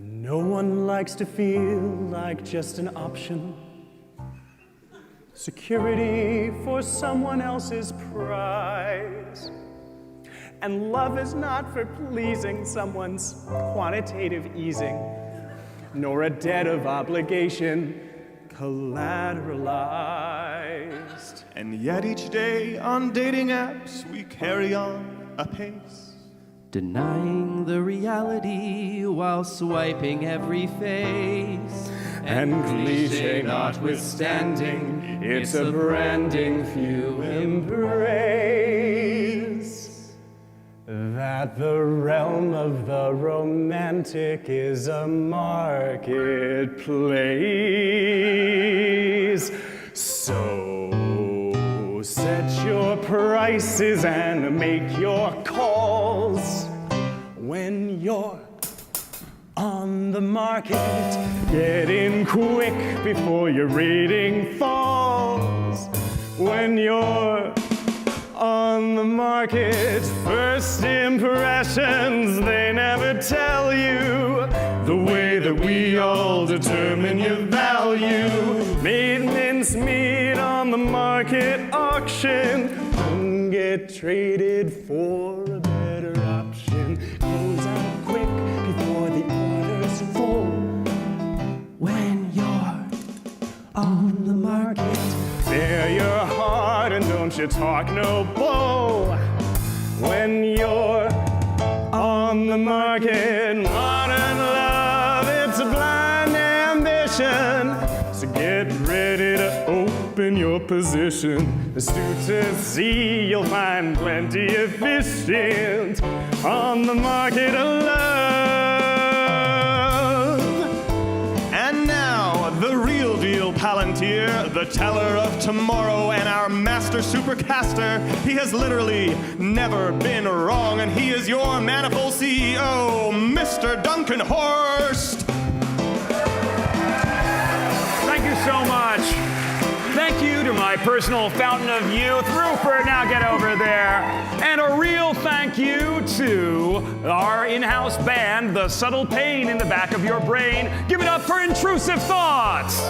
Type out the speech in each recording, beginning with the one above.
No one likes to feel like just an option. Security for someone else's prize. And love is not for pleasing someone's quantitative easing, nor a debt of obligation collateralized. And yet each day on dating apps we carry on apace, denying the reality while swiping every face. And cliche notwithstanding, it's a branding few embrace. That the realm of the romantic is a marketplace. So set your prices and make your calls. When you're on the market, get in quick before your rating falls. When you're on the market, first impressions, they never tell you the way that we all determine your value. Made mincemeat on the market auction, don't get traded for a better option. Close out quick before the order's full. When you're on the market, bare your heart and don't you talk no bull. When you're on the market, modern love, it's a blind ambition. So get ready to open your position. Astute to see, you'll find plenty efficient on the market of love. And now the real deal Palantir, the teller of tomorrow and our master supercaster. He has literally never been wrong, and he is your manifold CEO, Mr. Duncan Horst. Thank you so much. Thank you to my personal fountain of youth, Rupert, now get over there. And a real thank you to our in-house band, The Subtle Pain in the Back of Your Brain. Give it up for Intrusive Thoughts.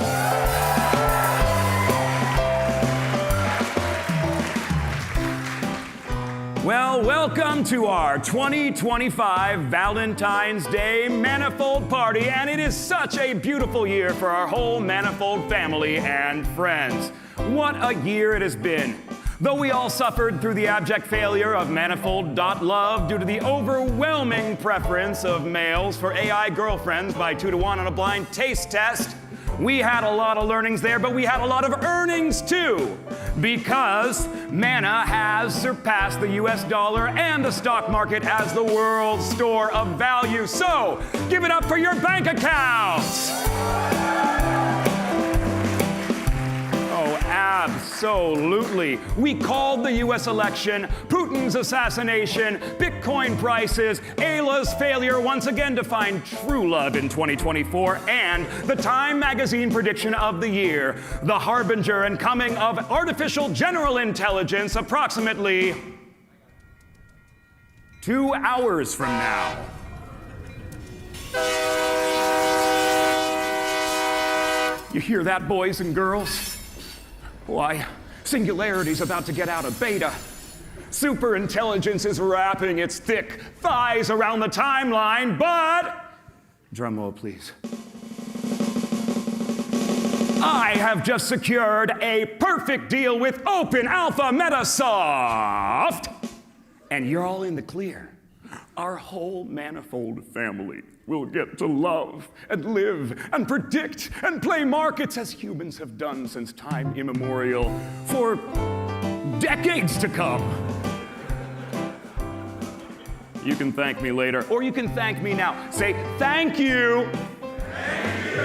Well, welcome to our 2025 Valentine's Day Manifold Party, and it is such a beautiful year for our whole Manifold family and friends. What a year it has been. Though we all suffered through the abject failure of Manifold.love due to the overwhelming preference of males for AI girlfriends by 2-to-1 on a blind taste test, we had a lot of learnings there, but we had a lot of earnings too, because Mana has surpassed the US dollar and the stock market as the world's store of value. So, give it up for your bank accounts! Oh, absolutely. We called the US election, Putin's assassination, Bitcoin prices, Aella's failure once again to find true love in 2024, and the Time magazine prediction of the year, the harbinger and coming of artificial general intelligence approximately 2 hours from now. You hear that, boys and girls? Why, Singularity's about to get out of beta. Superintelligence is wrapping its thick thighs around the timeline, but... Drum roll, please. I have just secured a perfect deal with Open Alpha Metasoft. And you're all in the clear. Our whole Manifold family will get to love and live and predict and play markets as humans have done since time immemorial for decades to come. You can thank me later, or you can thank me now. Say, thank you. Thank you.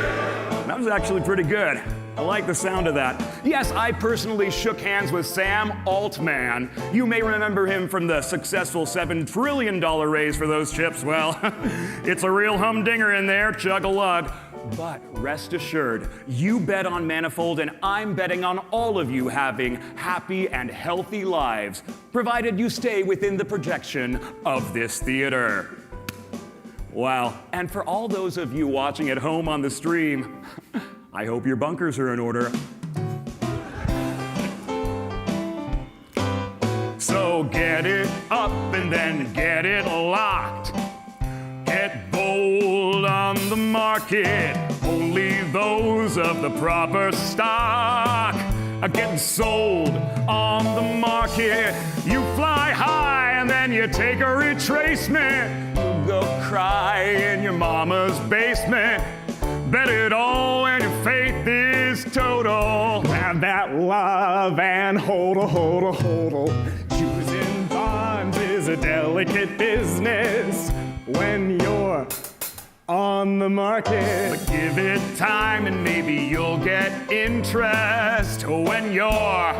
That was actually pretty good. I like the sound of that. Yes, I personally shook hands with Sam Altman. You may remember him from the successful $7 trillion raise for those chips. Well, it's a real humdinger in there, chug-a-lug. But rest assured, you bet on Manifold, and I'm betting on all of you having happy and healthy lives, provided you stay within the projection of this theater. Wow. And for all those of you watching at home on the stream, I hope your bunkers are in order. So get it up and then get it locked. Get bold on the market. Only those of the proper stock are getting sold on the market. You fly high and then you take a retracement. You go cry in your mama's basement. Bet it all and your faith is total. Have that love and hodl. Choosing bonds is a delicate business when you're on the market. But give it time and maybe you'll get interest when you're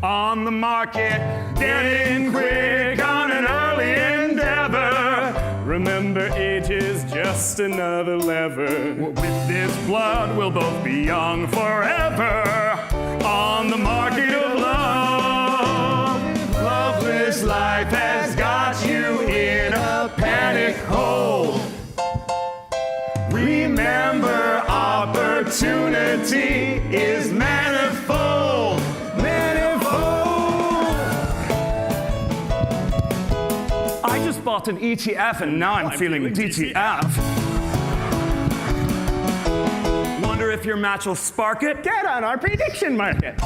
on the market. Get in quick on an early endeavor. Remember, age is just another lever. With this blood, we'll both be young forever. On the market of love. Loveless life has got you in a panic hole. Remember, opportunity is manifold. I just bought an ETF and now I'm feeling DTF. Wonder if your match will spark it? Get on our prediction market.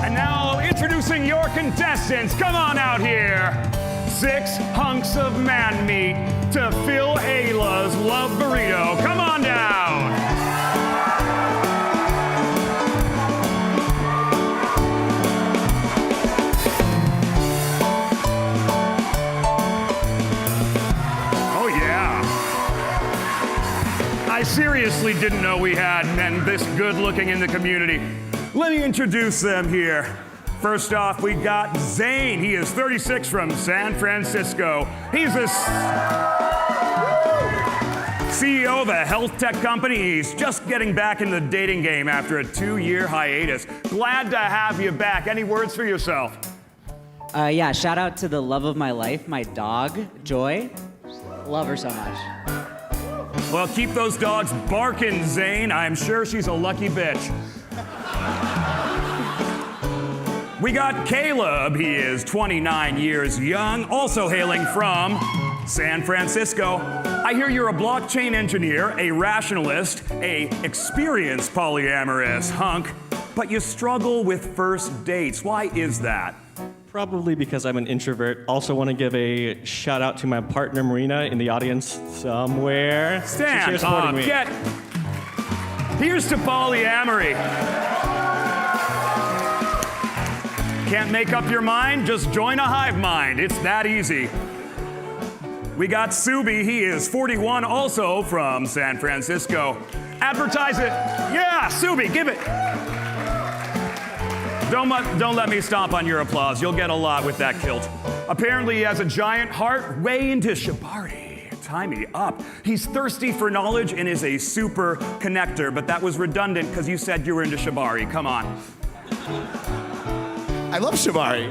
And now introducing your contestants. Come on out here. 6 hunks of man meat to fill Aella's love burrito. Come on down. Oh yeah. I seriously didn't know we had men this good looking in the community. Let me introduce them here. First off, we got Zane. He is 36 from San Francisco. He's a CEO of a health tech company. He's just getting back in the dating game after a 2-year hiatus. Glad to have you back. Any words for yourself? Yeah, shout out to the love of my life, my dog, Joy. Love her so much. Well, keep those dogs barking, Zane. I'm sure she's a lucky bitch. We got Caleb. He is 29 years young, also hailing from San Francisco. I hear you're a blockchain engineer, a rationalist, a experienced polyamorous hunk, but you struggle with first dates. Why is that? Probably because I'm an introvert. Also want to give a shout out to my partner Marina in the audience somewhere. She's here Stand supporting up. me. Here's to polyamory. Can't make up your mind? Just join a hive mind. It's that easy. We got Subi. He is 41, also from San Francisco. Advertise it. Yeah, Subi, give it. Don't let me stomp on your applause. You'll get a lot with that kilt. Apparently he has a giant heart way into shibari. Tie me up. He's thirsty for knowledge and is a super connector, but that was redundant because you said you were into shibari. Come on. I love shibari.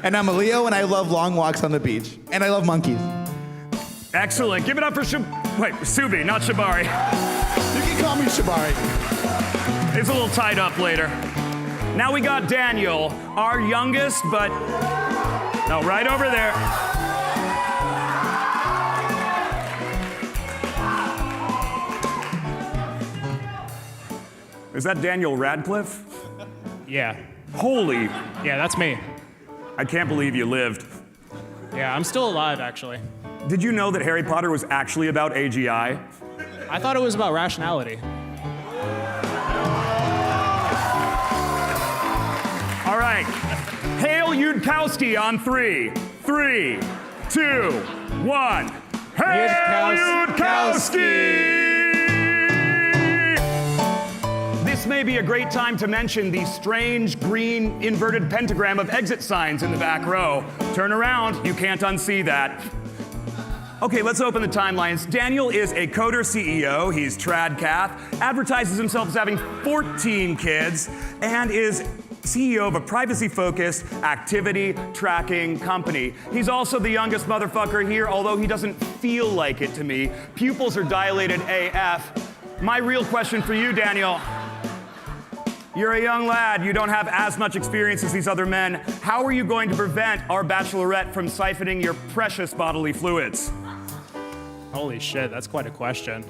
And I'm a Leo, and I love long walks on the beach. And I love monkeys. Excellent. Give it up for Subi, not shibari. You can call me shibari. It's a little tied up later. Now we got Daniel, our youngest, but no, right over there. Is that Daniel Radcliffe? Yeah. Holy, Yeah, that's me. I can't believe you lived. Yeah, I'm still alive, actually. Did you know that Harry Potter was actually about AGI? I thought it was about rationality. All right. Hail Yudkowsky on 3. 3, 2, 1. Hail Yudkowsky! This may be a great time to mention the strange green inverted pentagram of exit signs in the back row. Turn around, you can't unsee that. Okay, let's open the timelines. Daniel is a coder CEO, he's trad cath, advertises himself as having 14 kids, and is CEO of a privacy-focused activity tracking company. He's also the youngest motherfucker here, although he doesn't feel like it to me. Pupils are dilated AF. My real question for you, Daniel. You're a young lad. You don't have as much experience as these other men. How are you going to prevent our bachelorette from siphoning your precious bodily fluids? Holy shit, that's quite a question.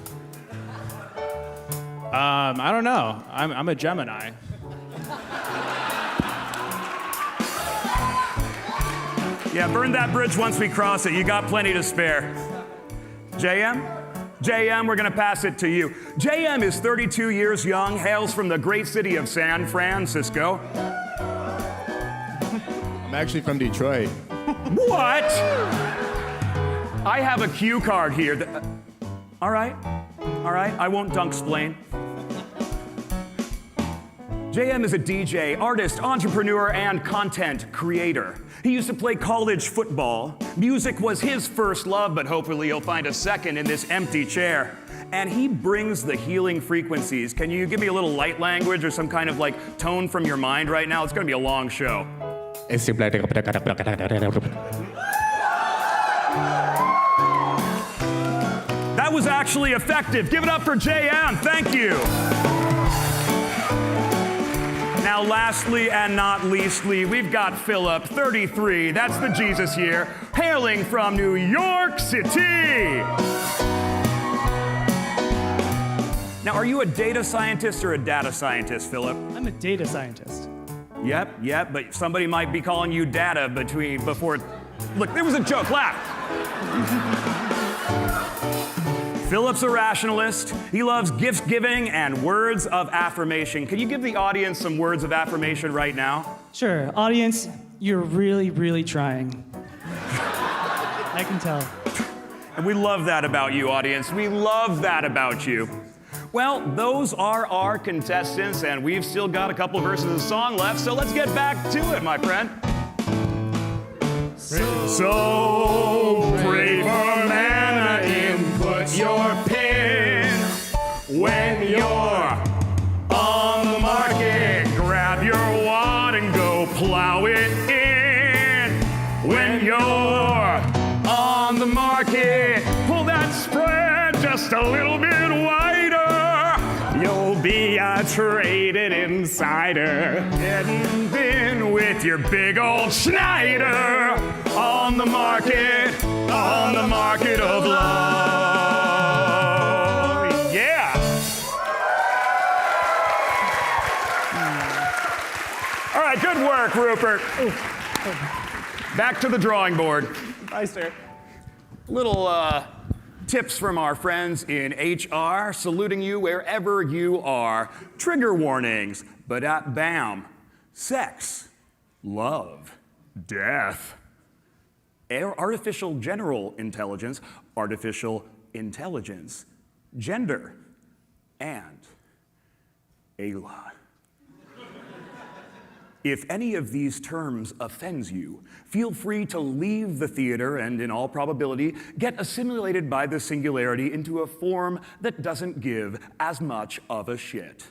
I don't know. I'm a Gemini. Yeah, burn that bridge once we cross it. You got plenty to spare. JM? JM, we're gonna pass it to you. JM is 32 years young, hails from the great city of San Francisco. I'm actually from Detroit. What? I have a cue card here. All right, I won't dunk-splain. JM is a DJ, artist, entrepreneur, and content creator. He used to play college football. Music was his first love, but hopefully he'll find a second in this empty chair. And he brings the healing frequencies. Can you give me a little light language or some kind of like tone from your mind right now? It's gonna be a long show. That was actually effective. Give it up for JM, thank you. Now, lastly and not leastly, we've got Philip, 33, that's the Jesus year, hailing from New York City. Now, are you a data scientist or a data scientist, Philip? I'm a data scientist. Yep, but somebody might be calling you data before. Look, there was a joke, laugh. Philip's a rationalist. He loves gift giving and words of affirmation. Can you give the audience some words of affirmation right now? Sure, audience, you're really, really trying. I can tell. And we love that about you, audience. We love that about you. Well, those are our contestants, and we've still got a couple verses of the song left, so let's get back to it, my friend. So pray for manna, input your pin. When you're on the market, grab your wad and go plow it in. When you're on the market, pull that spread just a little bit wider. You'll be a traded insider, heading in with your big old Schneider on the market of love. Yeah. All right, good work, Rupert. Back to the drawing board. Bye, sir. Little tips from our friends in HR, saluting you wherever you are. Trigger warnings, but bam. Sex, love, death. Artificial general intelligence, artificial intelligence, gender, and Aella. If any of these terms offends you, feel free to leave the theater and, in all probability, get assimilated by the singularity into a form that doesn't give as much of a shit.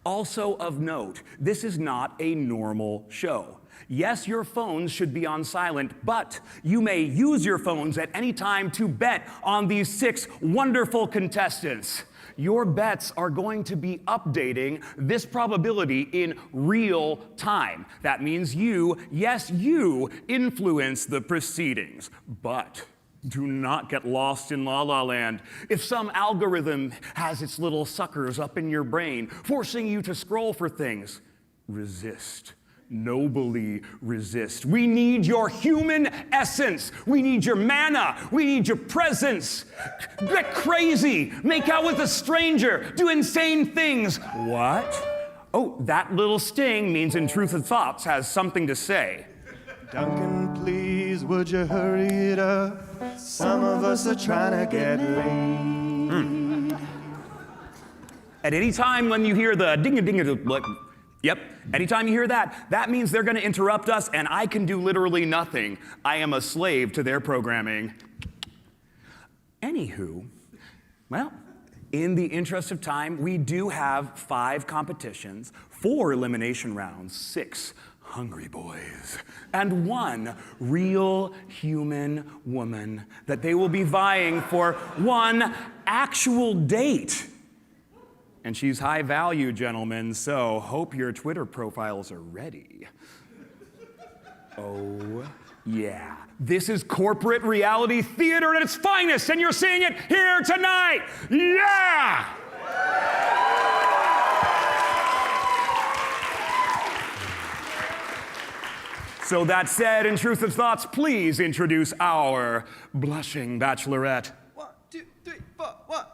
Also of note, this is not a normal show. Yes, your phones should be on silent, but you may use your phones at any time to bet on these 6 wonderful contestants. Your bets are going to be updating this probability in real time. That means you, yes, you, influence the proceedings. But do not get lost in La La Land. If some algorithm has its little suckers up in your brain, forcing you to scroll for things, resist. Nobly resist. We need your human essence. We need your manna. We need your presence. Get crazy. Make out with a stranger. Do insane things. What? Oh, that little sting means Intrusive Thoughts has something to say. Duncan, please, would you hurry it up? Some of us are trying to get laid. At any time when you hear the ding-a-ding-a, yep, anytime you hear that, that means they're gonna interrupt us and I can do literally nothing. I am a slave to their programming. Anywho, well, in the interest of time, we do have 5 competitions, 4 elimination rounds, 6 hungry boys, and 1 real human woman that they will be vying for 1 actual date. And she's high value, gentlemen, so hope your Twitter profiles are ready. Oh, yeah. This is corporate reality theater at its finest, and you're seeing it here tonight. Yeah! So that said, intrusive thoughts, please introduce our blushing bachelorette. 1, 2, 3, 4, 1.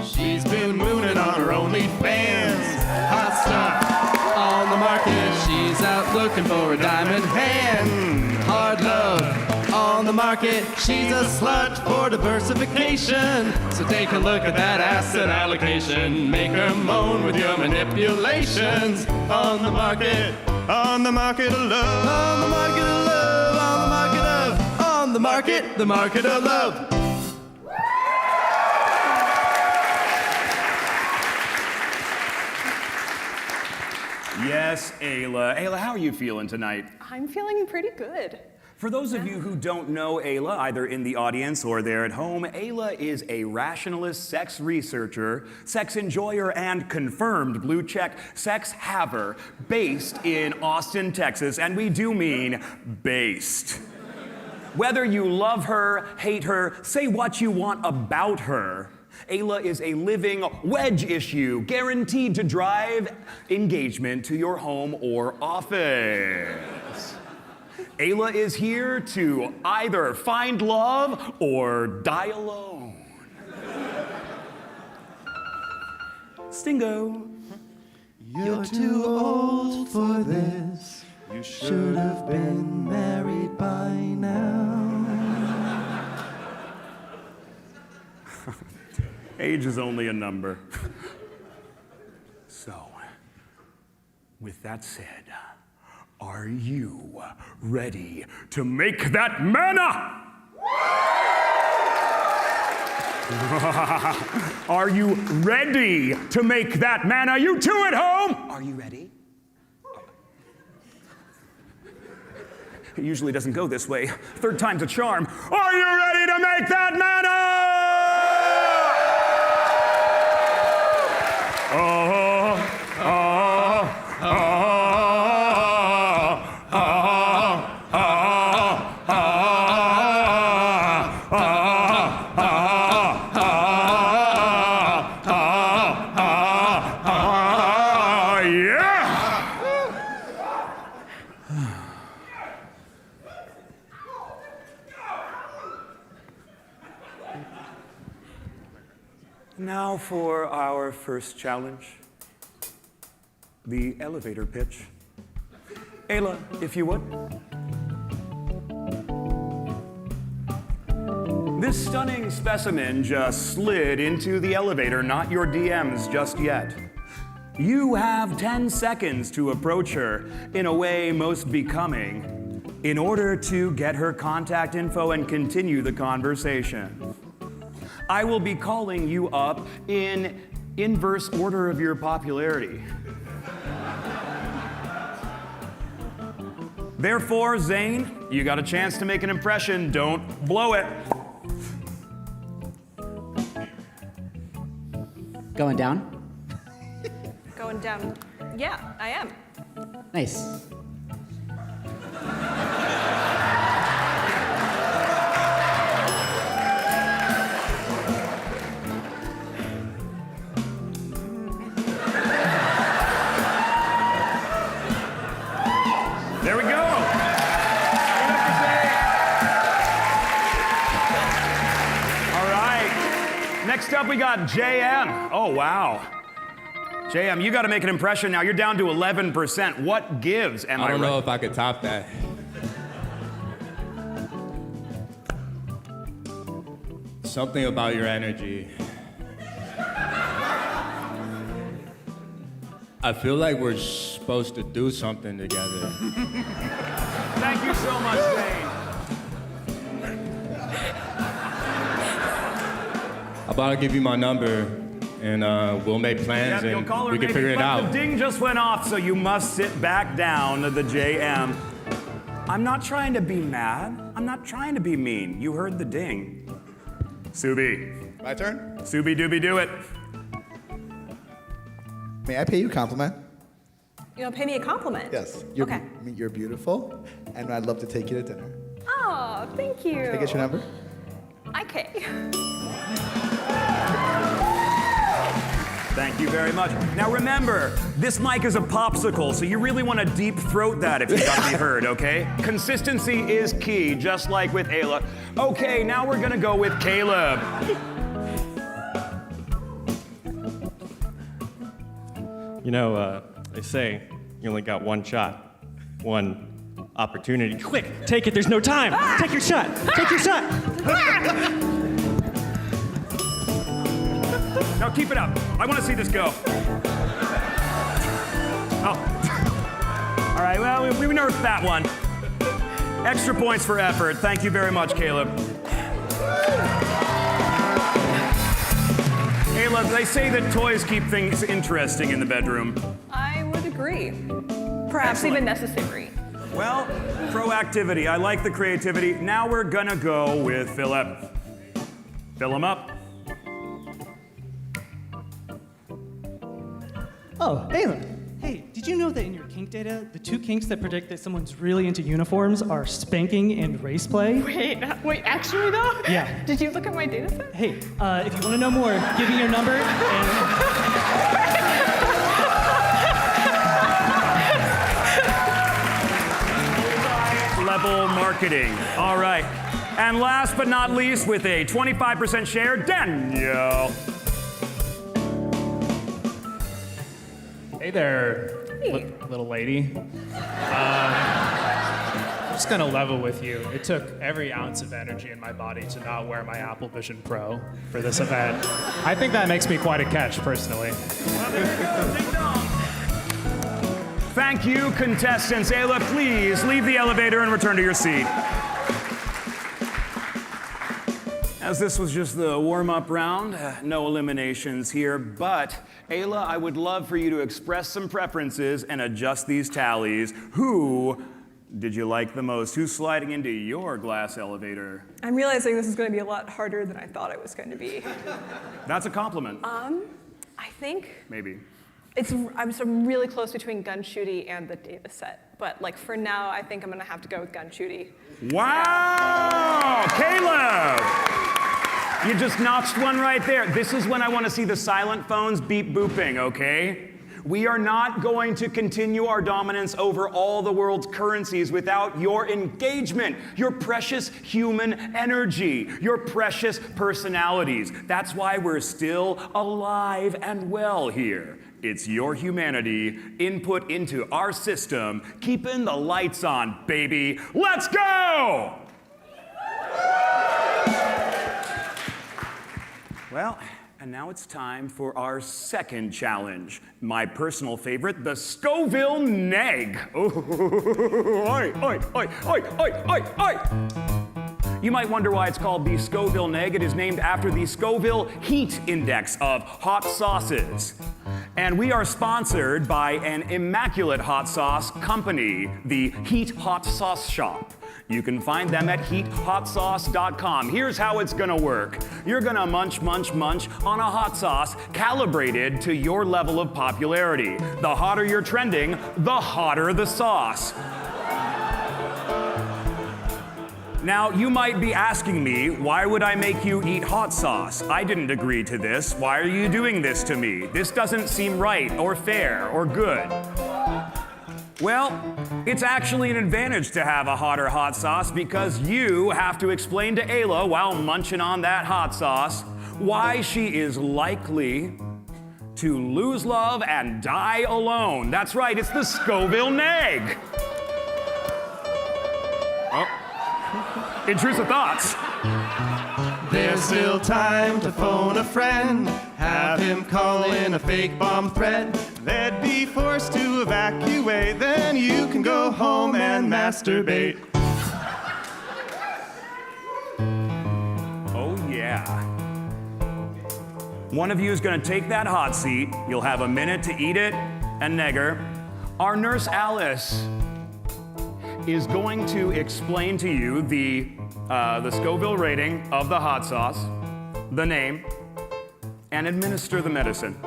She's been mooning on her OnlyFans. Hot stuff on the market. She's out looking for a diamond hand. Hard love on the market. She's a slut for diversification. So take a look at that asset allocation. Make her moan with your manipulations. On the market. On the market of love. On the market of love. On the market of. On the market. The market of love. Yes, Aella. Aella, how are you feeling tonight? I'm feeling pretty good. For those of you who don't know Aella, either in the audience or there at home, Aella is a rationalist sex researcher, sex enjoyer, and confirmed blue check sex haver based in Austin, Texas, and we do mean based. Whether you love her, hate her, say what you want about her, Aella is a living wedge issue, guaranteed to drive engagement to your home or office. Aella is here to either find love or die alone. Stingo. You're too old for this. You should have been married by now. Age is only a number. So, with that said, are you ready to make that manna? Are you ready to make that manna? You two at home, are you ready? It usually doesn't go this way. 3rd time's a charm. Are you ready to make that manna? Now for our first challenge, the elevator pitch. Aella, if you would. This stunning specimen just slid into the elevator, not your DMs just yet. You have 10 seconds to approach her in a way most becoming in order to get her contact info and continue the conversation. I will be calling you up in inverse order of your popularity. Therefore, Zane, you got a chance to make an impression. Don't blow it. Going down? Going down. Yeah, I am. Nice. There we go. All right. Next up, we got JM. Oh, wow. JM, you got to make an impression now. You're down to 11%. What gives? Am I don't right? know if I could top that. Something about your energy. I feel like we're supposed to do something together. Thank you so much, Zane. I'm about to give you my number, and we'll make plans, Yep, you'll call her and we can maybe, figure it but out. The ding just went off, so you must sit back down, the JM. I'm not trying to be mad. I'm not trying to be mean. You heard the ding. Subi. My turn? Subi dooby do it. May I pay you a compliment? You want to pay me a compliment? Yes. Okay. You're beautiful, and I'd love to take you to dinner. Oh, thank you. Can I get your number? Okay. Thank you very much. Now remember, this mic is a popsicle, so you really want to deep throat that if you got to be heard, okay? Consistency is key, just like with Aella. Okay, now we're gonna go with Caleb. You know, they say you only got one shot, one opportunity. Quick, take it, there's no time. Take your shot, take your shot. Now keep it up. I want to see this go. Oh. All right, well, we nerfed that one. Extra points for effort. Thank you very much, Caleb. Aella, they say that toys keep things interesting in the bedroom. I would agree. Perhaps even necessary. Well, proactivity. I like the creativity. Now we're gonna go with Philip. Fill him up. Oh, Aella. Hey, did you know that in your kink data, the two kinks that predict that someone's really into uniforms are spanking and race play? Wait, actually though? Yeah. Did you look at my data set? Hey, if you want to know more, give me your number and... Level marketing. All right. And last but not least, with a 25% share, Daniel. Hey there, Hey. little lady. I'm just gonna level with you. It took every ounce of energy in my body to not wear my Apple Vision Pro for this event. I think that makes me quite a catch, personally. Thank you, contestants. Aella, please leave the elevator and return to your seat. As this was just the warm-up round, no eliminations here, but Aella, I would love for you to express some preferences and adjust these tallies. Who did you like the most? Who's sliding into your glass elevator? I'm realizing this is going to be a lot harder than I thought it was going to be. That's a compliment. I think Maybe. I'm really close between Gun Shooty and the data set, but like for now, I think I'm going to have to go with Gun Shooty. Wow! Caleb! You just notched one right there. This is when I want to see the silent phones beep booping, okay? We are not going to continue our dominance over all the world's currencies without your engagement, your precious human energy, your precious personalities. That's why we're still alive and well here. It's your humanity input into our system, keeping the lights on, baby. Let's go! Well, and now it's time for our second challenge. My personal favorite, the Scoville Neg. Oi, oi, oi, oi, oi, oi, oi. You might wonder why it's called the Scoville Neg. It is named after the Scoville Heat Index of hot sauces. And we are sponsored by an immaculate hot sauce company, the Heat Hot Sauce Shop. You can find them at heathotsauce.com. Here's how it's gonna work. You're gonna munch, munch, munch on a hot sauce calibrated to your level of popularity. The hotter you're trending, the hotter the sauce. Now, you might be asking me, why would I make you eat hot sauce? I didn't agree to this. Why are you doing this to me? This doesn't seem right or fair or good. Well, it's actually an advantage to have a hotter hot sauce because you have to explain to Aella while munching on that hot sauce why she is likely to lose love and die alone. That's right, it's the Scoville Neg. Oh. Intrusive thoughts. There's still time to phone a friend, have him call in a fake bomb threat. They'd be forced to evacuate, then you can go home and masturbate. Oh, yeah. One of you is going to take that hot seat. You'll have a minute to eat it and negger. Our nurse Alice is going to explain to you the Scoville rating of the hot sauce, the name, and administer the medicine.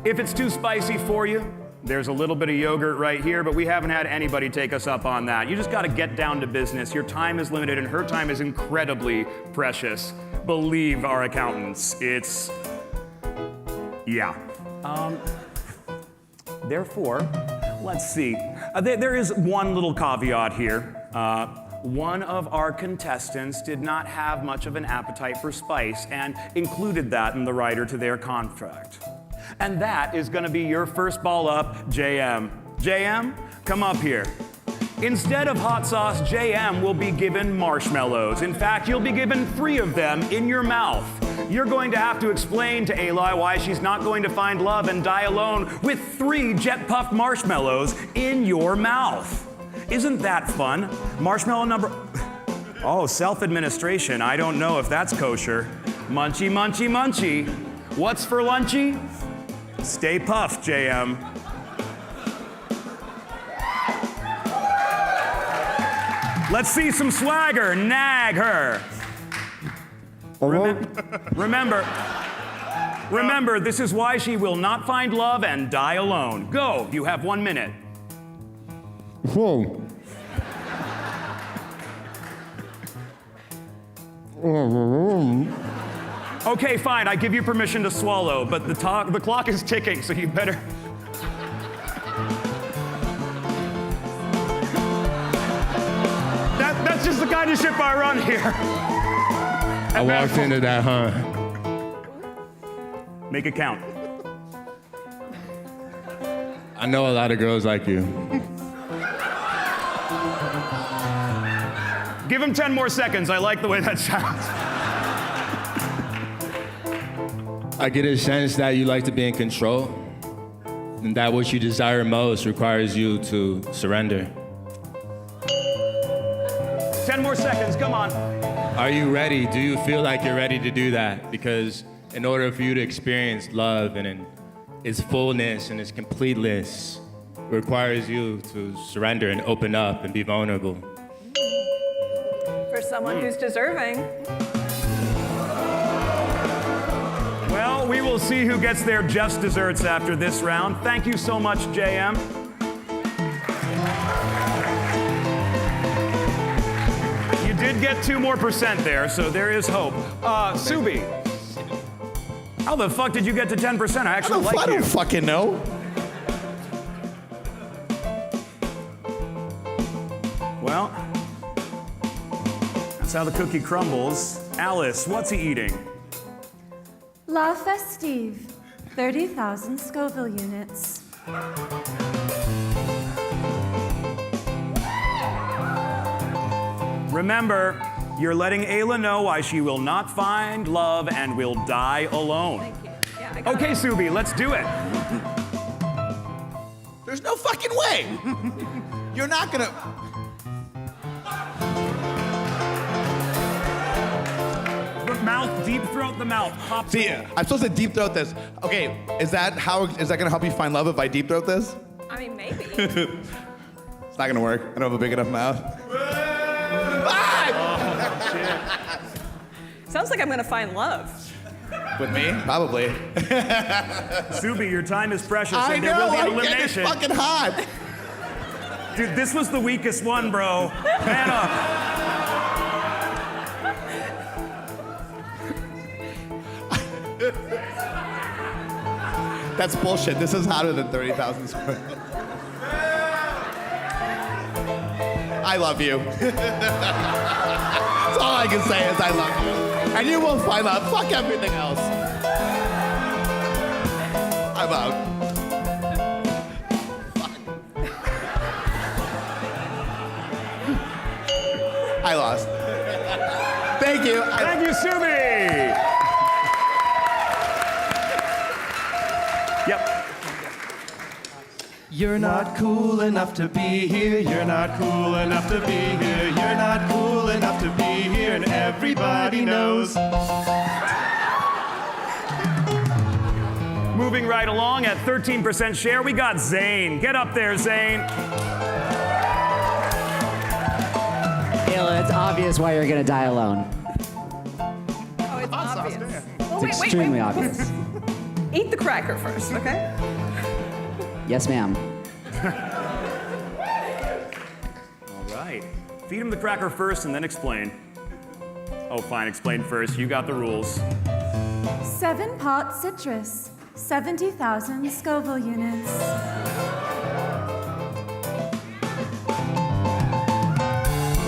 If it's too spicy for you, there's a little bit of yogurt right here, but we haven't had anybody take us up on that. You just got to get down to business. Your time is limited, and her time is incredibly precious. Believe our accountants. It's... yeah. Therefore, let's see. There is one little caveat here. One of our contestants did not have much of an appetite for spice and included that in the rider to their contract. And that is going to be your first ball up, JM. JM, come up here. Instead of hot sauce, JM will be given marshmallows. In fact, you'll be given 3 of them in your mouth. You're going to have to explain to Aella why she's not going to find love and die alone with 3 jet-puffed marshmallows in your mouth. Isn't that fun? Marshmallow number... oh, self-administration. I don't know if that's kosher. Munchy, munchy, munchy. What's for lunchy? Stay puffed, JM. Let's see some swagger. Nag her. Remember, this is why she will not find love and die alone. Go. You have 1 minute. Whoa. Okay, fine. I give you permission to swallow, but the clock is ticking, so you better... That's just the kind of ship I run here. I walked into that, huh? Make it count. I know a lot of girls like you. Give him 10 more seconds. I like the way that sounds. I get a sense that you like to be in control, and that what you desire most requires you to surrender. 10 more seconds, come on. Are you ready? Do you feel like you're ready to do that? Because in order for you to experience love and in its fullness and its completeness, it requires you to surrender and open up and be vulnerable. For someone who's deserving. Well, we will see who gets their just desserts after this round. Thank you so much, JM. You did get 2% more there, so there is hope. Subi, how the fuck did you get to 10%? I actually like you. I don't fucking know. Well, that's how the cookie crumbles. Alice, what's he eating? La Festive, 30,000 Scoville units. Remember, you're letting Aella know why she will not find love and will die alone. Thank you. Yeah, I got Okay, it. Subi, let's do it. There's no fucking way. You're not gonna. The mouth, deep throat the mouth. Popsicle. See, I'm supposed to deep throat this. Okay, is that gonna help you find love if I deep throat this? I mean, maybe. It's not gonna work. I don't have a big enough mouth. Sounds like I'm gonna find love. With me? Probably. Subi, your time is precious, I and there will be know. an I'm getting elimination. fucking hot. Dude, this was the weakest one, bro. Man up. That's bullshit. This is hotter than 30,000 square. I love you. That's all I can say is I love you. And you will find love. Fuck everything else. I'm out. I lost. Thank you. Thank you, Subi. Yep. You're not cool enough to be here. You're not cool enough to be here. You're not cool enough to be here, and everybody knows. moving right along at 13% share, we got Zane. Get up there, Zane. Aella, it's obvious why you're gonna die alone. Oh, it's obvious. Oh, It's extremely obvious. Eat the cracker first, okay? Yes, ma'am. All right. Feed him the cracker first and then explain. Oh, fine, explain first. You got the rules. 7-pot citrus, 70,000 Scoville units.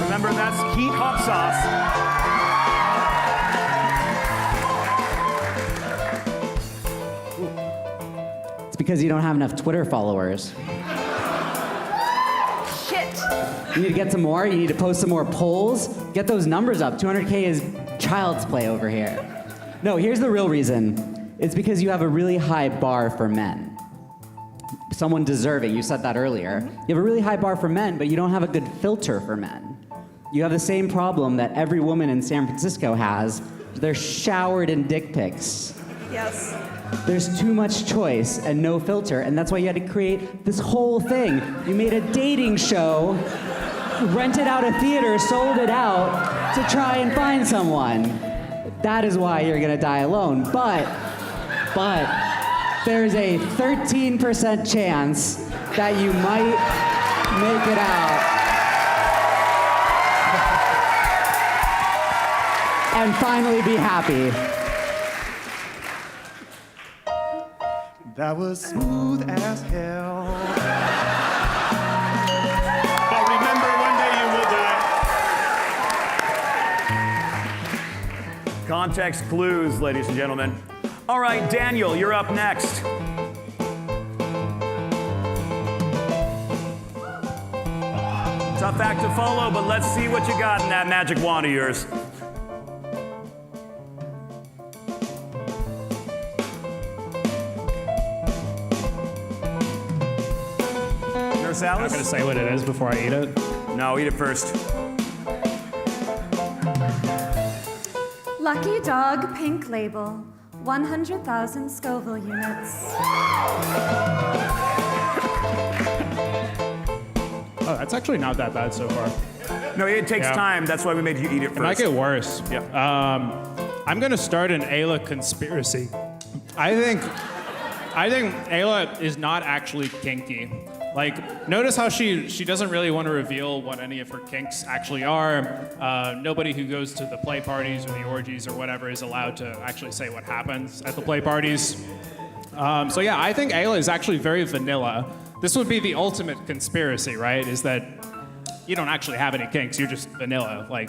Remember, that's heat hot sauce. It's because you don't have enough Twitter followers. Shit. You need to get some more. You need to post some more polls. Get those numbers up. 200K is child's play over here. No, here's the real reason. It's because you have a really high bar for men. Someone deserving, you said that earlier. You have a really high bar for men, but you don't have a good filter for men. You have the same problem that every woman in San Francisco has. They're showered in dick pics. Yes. There's too much choice and no filter, and that's why you had to create this whole thing. You made a dating show, rented out a theater, sold it out to try and find someone. That is why you're gonna die alone. But there's a 13% chance that you might make it out. And finally be happy. That was smooth as hell. But remember, one day you will die. Context clues, ladies and gentlemen. All right, Daniel, you're up next. Tough act to follow, but let's see what you got in that magic wand of yours. Nurse I'm not Alice? gonna say what it is before I eat it. No, eat it first. Lucky Dog Pink Label, 100,000 Scoville units. Oh, that's actually not that bad so far. No, it takes Yeah. time. That's why we made you eat it first. It might get worse. Yeah. I'm gonna start an Aella conspiracy. I think Aella is not actually kinky. Like, notice how she doesn't really want to reveal what any of her kinks actually are. Nobody who goes to the play parties or the orgies or whatever is allowed to actually say what happens at the play parties. So yeah, I think Aella is actually very vanilla. This would be the ultimate conspiracy, right? Is that you don't actually have any kinks, you're just vanilla, like,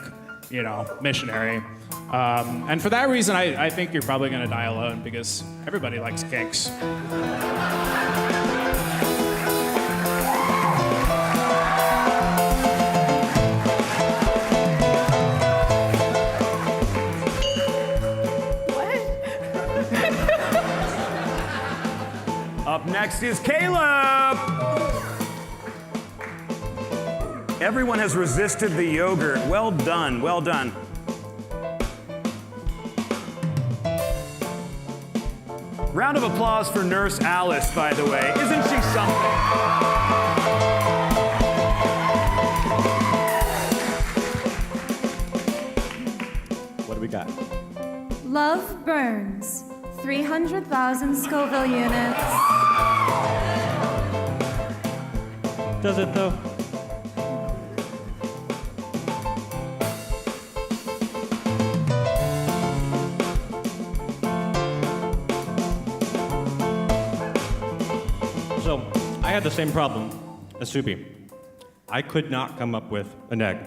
you know, missionary. And for that reason, I think you're probably gonna die alone because everybody likes kinks. Up next is Caleb. Everyone has resisted the yogurt. Well done, well done. Round of applause for Nurse Alice, by the way. Isn't she something? What do we got? Love Burns, 300,000 Scoville units. Does it though? So, I had the same problem as Soupy. I could not come up with an egg,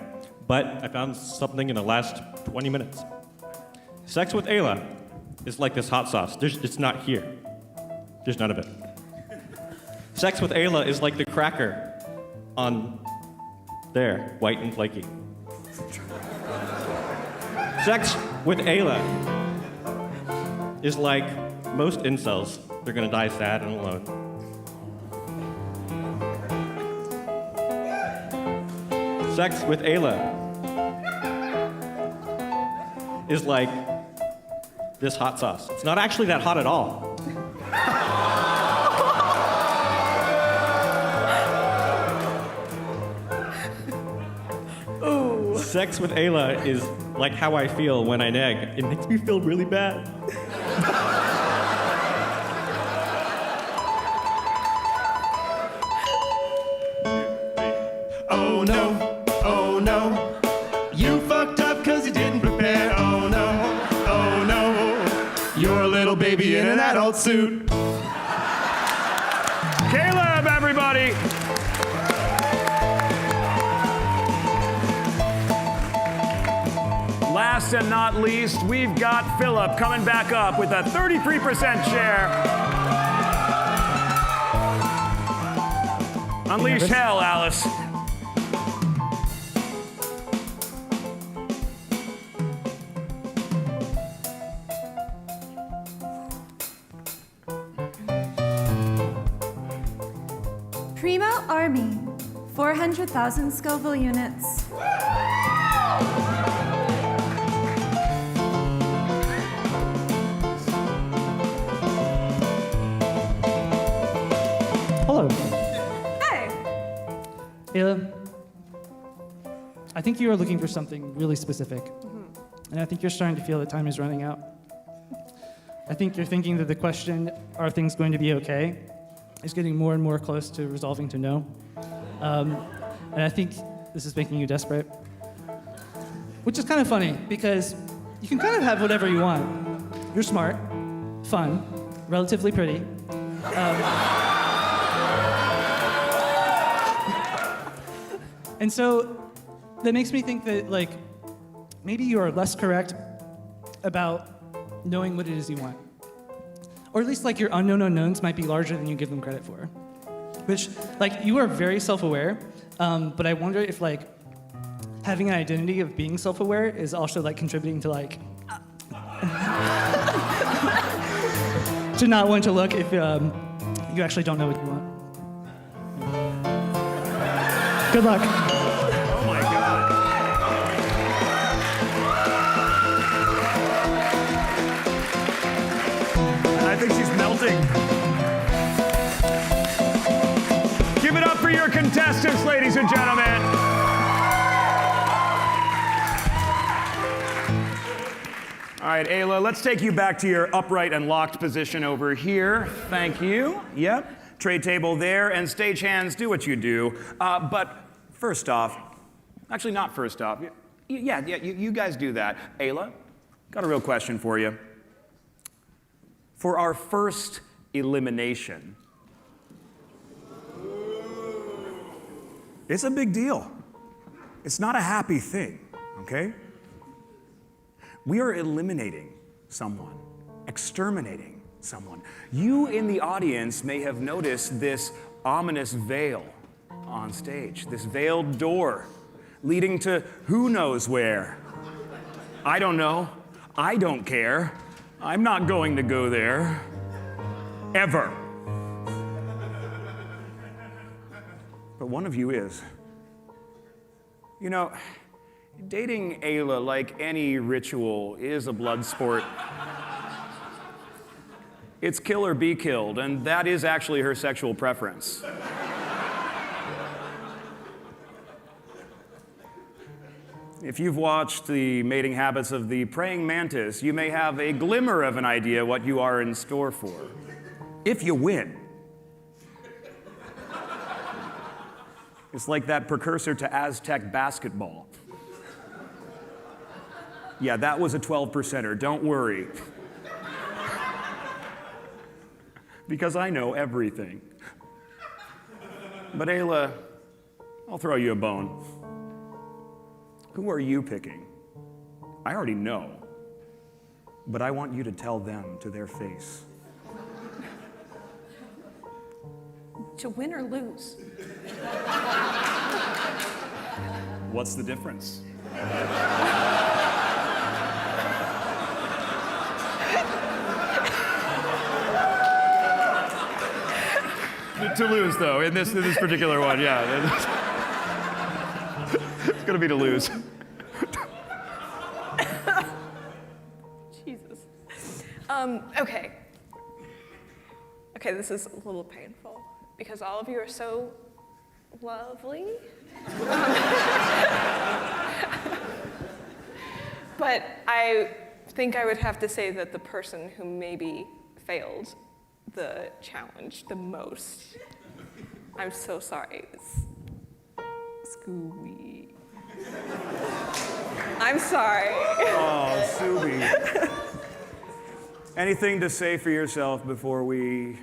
but I found something in the last 20 minutes. Sex with Aella is like this hot sauce. It's not here. There's none of it. Sex with Aella is like the cracker on there, white and flaky. Sex with Aella is like most incels. They're gonna die sad and alone. Sex with Aella is like this hot sauce. It's not actually that hot at all. sex with Aella is like how I feel when I neg. It makes me feel really bad. Oh no, you fucked up cause you didn't prepare. Oh no, you're a little baby in an adult suit. Caleb, everybody. Last and not least, we've got Philip coming back up with a 33% share. Unleash hell, Alice. Primo Army, 400,000 Scoville units. Hello. Hey. Aella, I think you are looking for something really specific. And I think you're starting to feel that time is running out. I think you're thinking that the question, are things going to be okay, is getting more and more close to resolving to no. And I think this is making you desperate. Which is kind of funny, because you can kind of have whatever you want. You're smart, fun, relatively pretty. And so that makes me think that, like, maybe you are less correct about knowing what it is you want. Or at least, like, your unknown unknowns might be larger than you give them credit for. Which, like, you are very self-aware, but I wonder if, like, having an identity of being self-aware is also, like, contributing to, like, to not want to look if you actually don't know what you want. Good luck. Oh my God. I think she's melting. Give it up for your contestants, ladies and gentlemen. All right, Aella, let's take you back to your upright and locked position over here. Thank you. Yep. Trade table there, and stagehands, do what you do. But first off, actually not first off, you guys do that. Aella, got a real question for you. For our first elimination, it's a big deal. It's not a happy thing, okay? We are eliminating someone, exterminating someone. You in the audience may have noticed this ominous veil on stage, this veiled door leading to who knows where. I don't know. I don't care. I'm not going to go there. Ever. But one of you is. You know, dating Aella, like any ritual, is a blood sport. It's kill or be killed, and that is actually her sexual preference. If you've watched the mating habits of the praying mantis, you may have a glimmer of an idea what you are in store for. If you win. It's like that precursor to Aztec basketball. Yeah, that was a 12%er, don't worry. Because I know everything. But Aella, I'll throw you a bone. Who are you picking? I already know, but I want you to tell them to their face. To win or lose? What's the difference? To lose, though, in this particular one, yeah. It's gonna be to lose. Jesus. Okay. Okay, this is a little painful because all of you are so lovely. But I think I would have to say that the person who maybe failed the challenge the most, I'm so sorry, Scooby. I'm sorry. Oh, Subi. Anything to say for yourself before we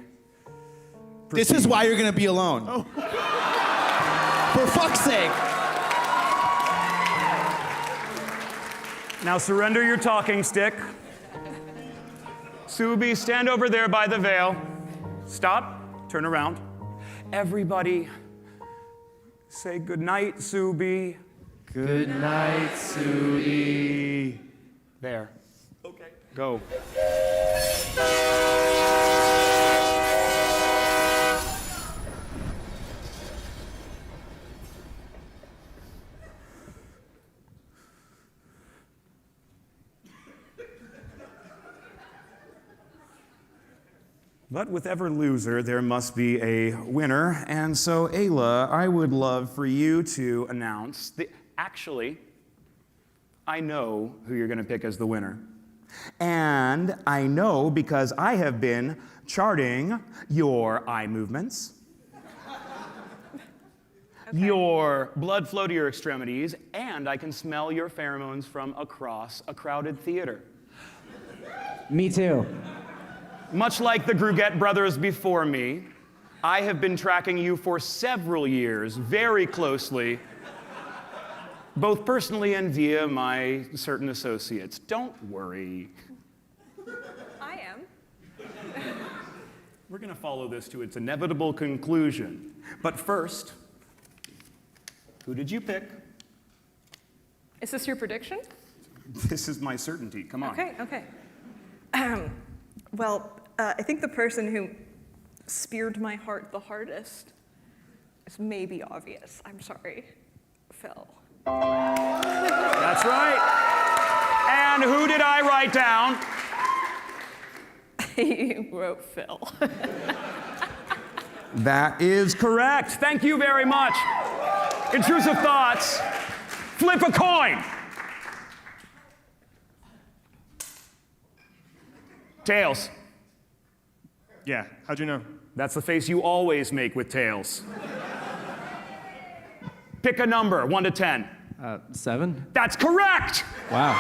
This is why you're gonna be alone. Oh. For fuck's sake. Now surrender your talking stick. Subi, stand over there by the veil. Stop, turn around. Everybody say goodnight, Subi. Good night, Sudi. There. Okay. Go. But with every loser, there must be a winner. And so, Aella, I would love for you to announce Actually, I know who you're going to pick as the winner. And I know because I have been charting your eye movements, your blood flow to your extremities, and I can smell your pheromones from across a crowded theater. Me too. Much like the Gruget brothers before me, I have been tracking you for several years, very closely, both personally and via my certain associates. Don't worry. I am. We're going to follow this to its inevitable conclusion. But first, who did you pick? Is this your prediction? This is my certainty. Come on. Okay. Well, I think the person who speared my heart the hardest is maybe obvious. I'm sorry, Phil. That's right. And who did I write down? You wrote Phil. That is correct. Thank you very much. Intrusive thoughts. Flip a coin. Tails. Yeah, how'd you know? That's the face you always make with tails. Pick a number, 1 to 10. 7? That's correct! Wow.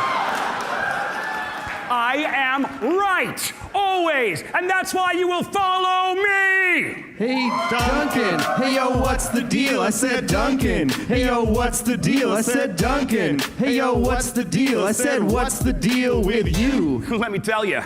I am right, always, and that's why you will follow me! Hey, Duncan. Hey, yo, what's the deal? I said Duncan. Hey, yo, what's the deal? I said Duncan. Hey, yo, what's the deal? I said, what's the deal with you? Let me tell you,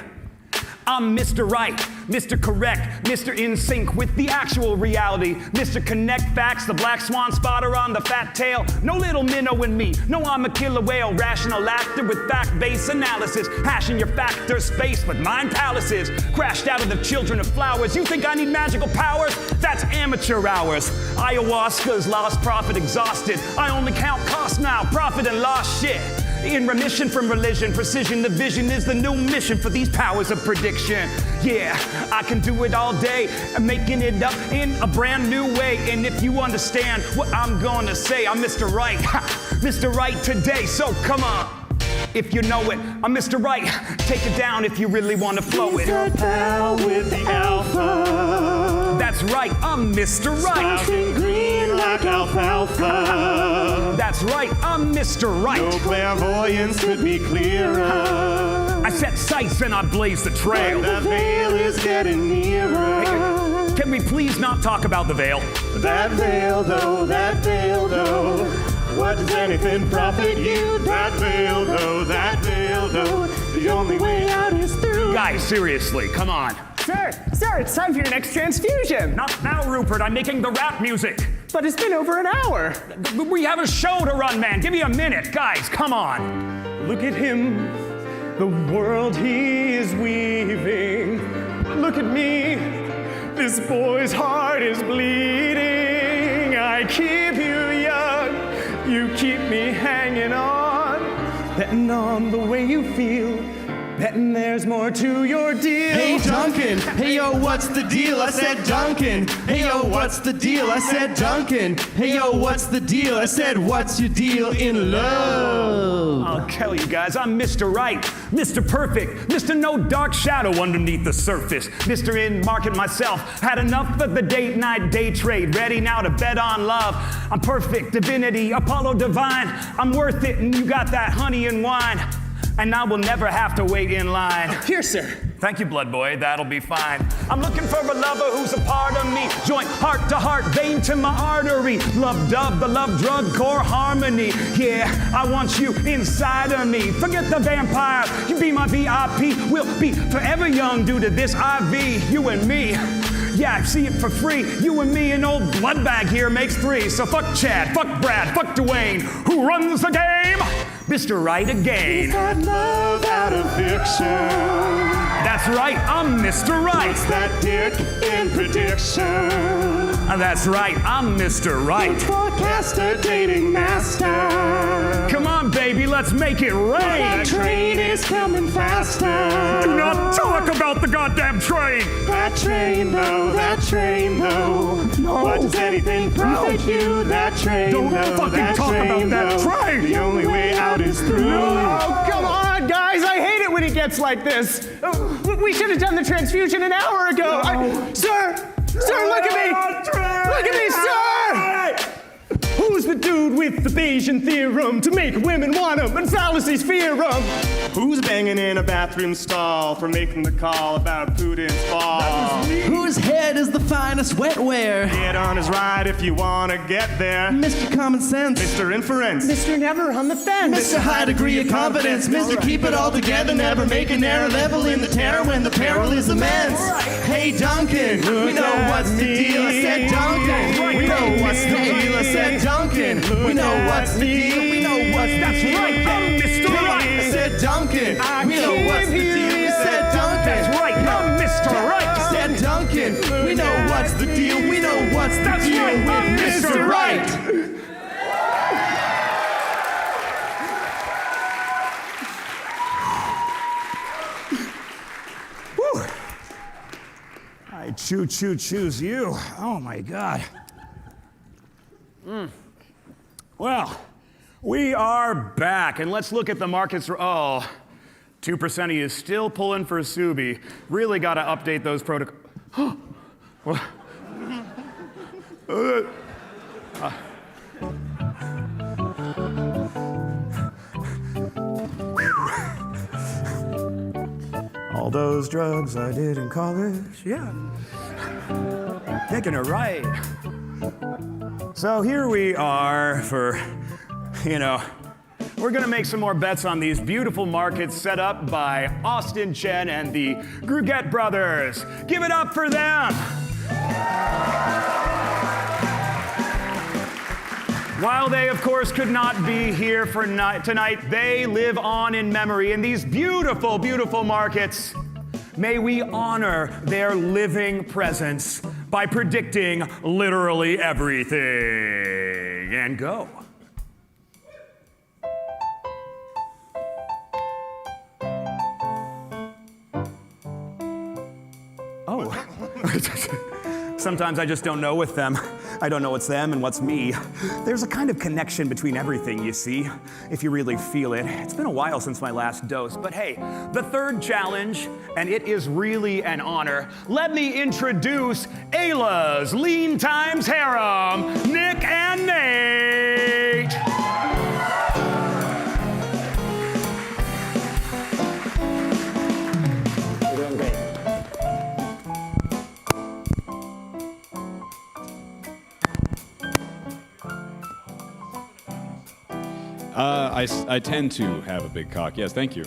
I'm Mr. Right, Mr. Correct, Mr. In sync with the actual reality, Mr. Connect Facts, the black swan spotter on the fat tail. No little minnow in me, no I'm a killer whale, rational actor with fact-based analysis, hashing your factor space with mind palaces, crashed out of the children of flowers. You think I need magical powers? That's amateur hours. Ayahuasca's lost profit exhausted. I only count cost now, profit and lost shit. In remission from religion, precision, the vision is the new mission for these powers of prediction. Yeah, I can do it all day, making it up in a brand new way. And if you understand what I'm gonna say, I'm Mr. Right, Mr. Right today, so come on. If you know it, I'm Mr. Right. Take it down if you really want to flow it. Got pal with the alpha. That's right, I'm Mr. Right. Sprouting green like alfalfa. That's right, I'm Mr. Right. No clairvoyance could be clearer. I set sights and I blaze the trail. The veil is getting nearer. Can we please not talk about the veil? That veil though, that veil though. What does anything profit you? That veil though, that veil though. The only way out is through. Guys, seriously, come on. Sir, it's time for your next transfusion. Not now, Rupert, I'm making the rap music. But it's been over an hour. We have a show to run, man. Give me a minute. Guys, come on. Look at him, the world he is weaving. Look at me, this boy's heart is bleeding. I keep you young, you keep me hanging on. Betting on the way you feel, betting there's more to your deal. Hey Duncan, hey yo, what's the deal? I said Duncan. Hey yo, what's the deal? I said Duncan. Hey yo, what's the deal? I said, what's your deal in love? I'll tell you guys, I'm Mr. Right, Mr. Perfect, Mr. No Dark Shadow underneath the surface, Mr. In Market myself, had enough of the date night day trade, ready now to bet on love. I'm perfect, divinity, Apollo divine, I'm worth it and you got that honey and wine, and I will never have to wait in line. Here, sir. Thank you, blood boy, that'll be fine. I'm looking for a lover who's a part of me. Joint heart to heart, vein to my artery. Love dub, the love drug, core harmony. Yeah, I want you inside of me. Forget the vampire, you be my VIP. We'll be forever young due to this IV, you and me. Yeah, I see it for free. You and me, an old blood bag here makes three. So fuck Chad, fuck Brad, fuck Dwayne. Who runs the game? Mr. Right again. Is that love out of fiction? That's right, I'm Mr. Right. What's that dick in prediction? That's right, I'm Mr. Right. Forecaster, dating master. Come on, baby, let's make it rain. That train is coming faster. Do not talk about the goddamn train. That train though, that train though. No. What does anything profit you? That train Don't though, fucking that talk train about that though. train. The only way out is through. Oh, come on, guys. I hate it when it gets like this. We should have done the transfusion an hour ago. Sir, look at me. Look at me, sir. Who's the dude with the Bayesian theorem to make women want him and fallacies fear him? Who's banging in a bathroom stall for making the call about Putin's fall? Whose head is the finest wetware? Get on his ride if you want to get there. Mr. Common Sense. Mr. Inference. Mr. Never on the fence. Mr. High Degree of Confidence. Mr. Keep it all together, never make an error. Level in the terror when the peril is immense. Hey Duncan, we know what's the deal. I said Duncan. We know what's the deal. I said Duncan. We know what's the deal. We know what's the deal. That's right, I'm Mr. Right. I said Duncan. We know what's the deal. We said Duncan. That's right, I'm Mr. Right. I said Duncan. We know what's the deal. We know what's the That's deal right, with I'm Mr. Right. Whew. I choose you. Oh my God. Well, we are back, and let's look at the markets. Oh, 2% of you still pulling for Subi. Really got to update those protocols. All those drugs I did in college, yeah. Making it right. So here we are for, we're gonna make some more bets on these beautiful markets set up by Austin Chen and the Gruget brothers. Give it up for them. While they, of course, could not be here for tonight, they live on in memory in these beautiful, beautiful markets. May we honor their living presence by predicting literally everything. And go. Oh. Sometimes I just don't know with them. I don't know what's them and what's me. There's a kind of connection between everything, you see, if you really feel it. It's been a while since my last dose, but hey, the third challenge, and it is really an honor. Let me introduce Aella's Lean Times Harem, Nick and Nate. You're doing great. I tend to have a big cock. Yes, thank you.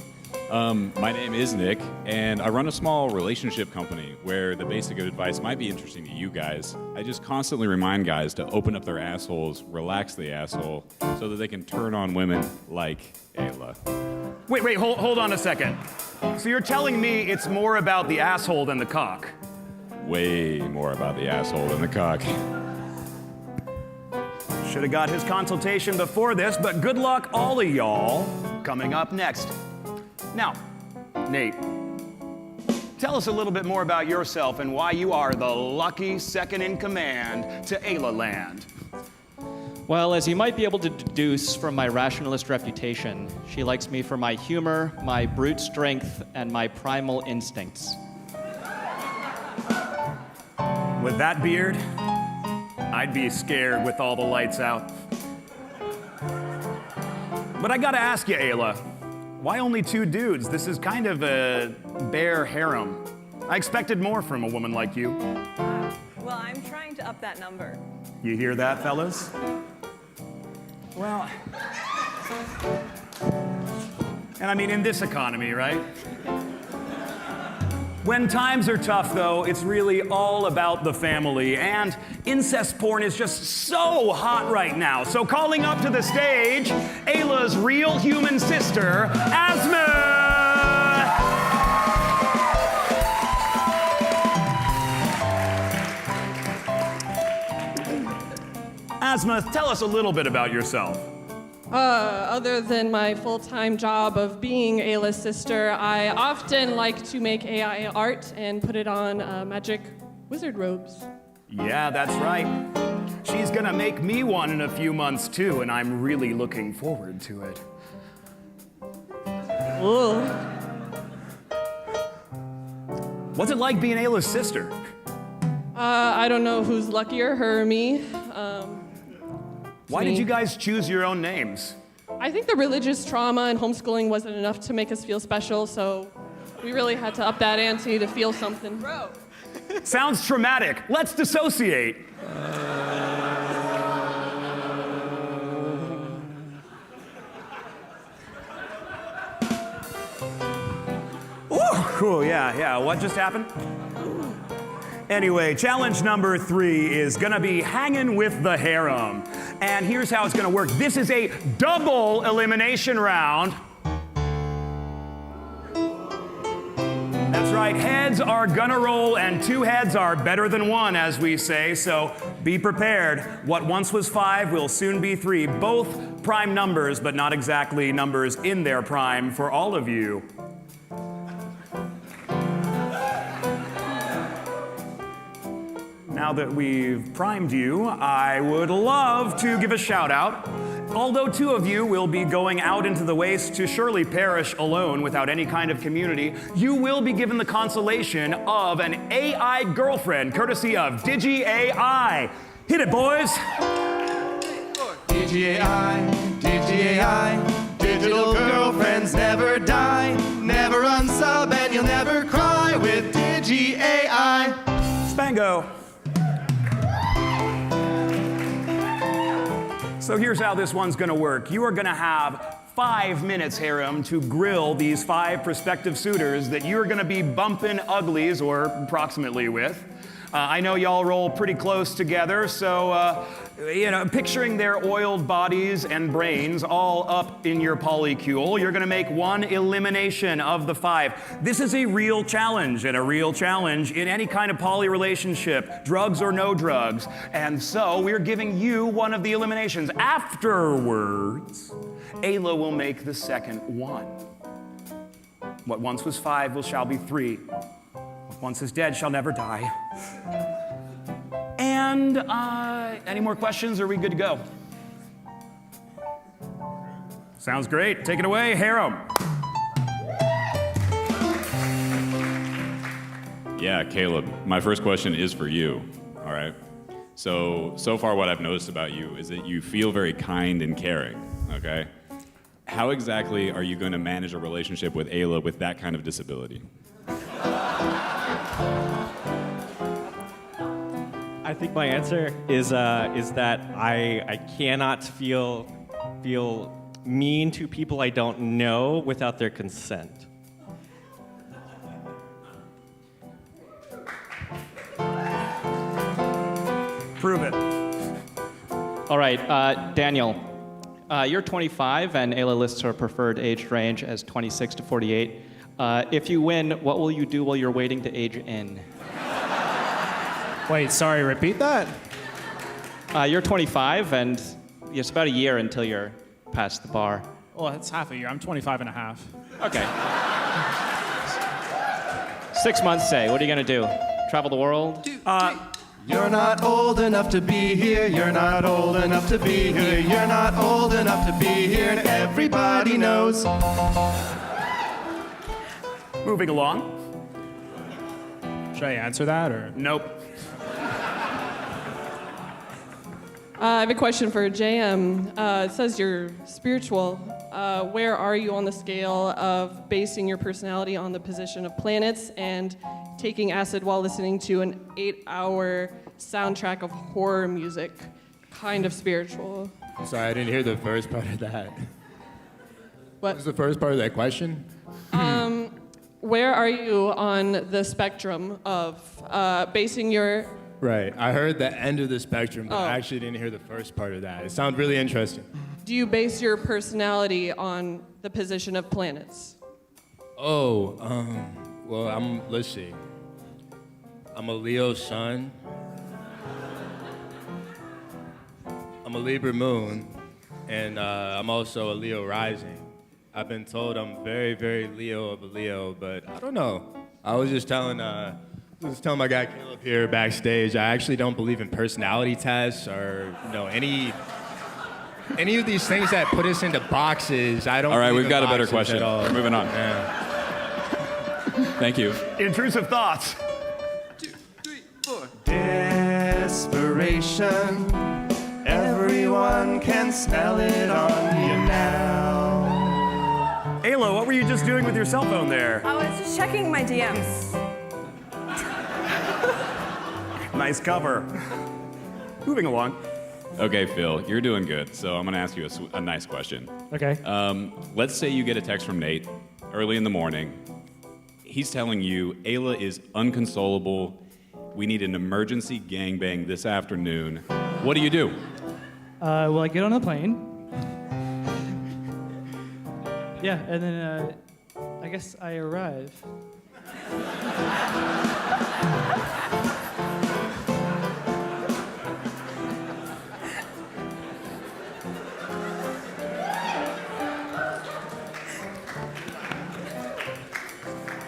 My name is Nick, and I run a small relationship company where the basic advice might be interesting to you guys. I just constantly remind guys to open up their assholes, relax the asshole, so that they can turn on women like Aella. Wait, hold on a second. So you're telling me it's more about the asshole than the cock? Way more about the asshole than the cock. Should have got his consultation before this, but good luck all of y'all. Coming up next. Now, Nate, tell us a little bit more about yourself and why you are the lucky second in command to Aella Land. Well, as you might be able to deduce from my rationalist reputation, she likes me for my humor, my brute strength, and my primal instincts. With that beard, I'd be scared with all the lights out. But I gotta ask you, Aella, why only 2 dudes? This is kind of a bare harem. I expected more from a woman like you. Well, I'm trying to up that number. You hear that, fellas? Well, and I mean, in this economy, right? When times are tough, though, it's really all about the family, and incest porn is just so hot right now. So calling up to the stage, Aella's real human sister, Asma! Asma, tell us a little bit about yourself. Other than my full-time job of being Aella's sister, I often like to make AI art and put it on magic wizard robes. Yeah, that's right. She's gonna make me one in a few months, too, and I'm really looking forward to it. Ooh. What's it like being Aella's sister? I don't know who's luckier, her or me. Why did you guys choose your own names? I think the religious trauma and homeschooling wasn't enough to make us feel special, so we really had to up that ante to feel something. Bro. Sounds traumatic. Let's dissociate. Ooh, cool, yeah. What just happened? Anyway, challenge number 3 is gonna be hanging with the harem. And here's how it's gonna work. This is a double elimination round. That's right, heads are gonna roll, and 2 heads are better than 1, as we say, so be prepared. What once was 5 will soon be 3. Both prime numbers, but not exactly numbers in their prime for all of you. Now that we've primed you, I would love to give a shout out. Although 2 of you will be going out into the waste to surely perish alone without any kind of community, you will be given the consolation of an AI girlfriend, courtesy of Digi-AI. Hit it, boys. Digi-AI, Digi-AI, digital girlfriends never die, never unsub and you'll never cry with Digi-AI. Spango. So here's how this one's gonna work. You are gonna have 5 minutes, Harem, to grill these 5 prospective suitors that you're gonna be bumping uglies, or approximately, with. I know y'all roll pretty close together, so, picturing their oiled bodies and brains all up in your polycule, you're gonna make 1 elimination of the 5. This is a real challenge, and a real challenge in any kind of poly relationship, drugs or no drugs. And so we're giving you 1 of the eliminations. Afterwards, Aella will make the second 1. What once was 5 shall be 3. What once is dead shall never die. And, any more questions, or are we good to go? Sounds great. Take it away, Harem. Yeah, Caleb, my first question is for you, all right? So far what I've noticed about you is that you feel very kind and caring, okay? How exactly are you going to manage a relationship with Aella with that kind of disability? I think my answer is that I cannot feel mean to people I don't know without their consent. Prove it. All right, Daniel, you're 25, and Aella lists her preferred age range as 26 to 48. If you win, what will you do while you're waiting to age in? Wait, sorry, repeat that? You're 25, and it's about a year until you're past the bar. Well, that's half a year. I'm 25 and a half. Okay. 6 months, say. What are you gonna do? Travel the world? You're not old enough to be here. You're not old enough to be here. You're not old enough to be here. And everybody knows. Moving along. Should I answer that or? Nope. I have a question for JM. It says you're spiritual. Where are you on the scale of basing your personality on the position of planets and taking acid while listening to an 8-hour soundtrack of horror music? Kind of spiritual. Sorry, I didn't hear the first part of that. What was the first part of that question? Where are you on the spectrum of basing your... Right. I heard the end of the spectrum, but Oh. I actually didn't hear the first part of that. It sounded really interesting. Do you base your personality on the position of planets? Oh, well, let's see. I'm a Leo sun. I'm a Libra moon, and I'm also a Leo rising. I've been told I'm very, very Leo of a Leo, but I don't know. I was just telling my guy Caleb here backstage, I actually don't believe in personality tests or any of these things that put us into boxes. I don't. All right, believe we've in got a better boxes question. at all. Moving on. Yeah. Thank you. Intrusive thoughts. Desperation. Everyone can smell it on you now. Aella, what were you just doing with your cell phone there? I was just checking my DMs. Nice cover. Moving along. Okay, Phil, you're doing good. So I'm going to ask you a nice question. Okay. Let's say you get a text from Nate early in the morning. He's telling you Aella is unconsolable. We need an emergency gangbang this afternoon. What do you do? Well, I get on the plane. Yeah, and then I guess I arrive.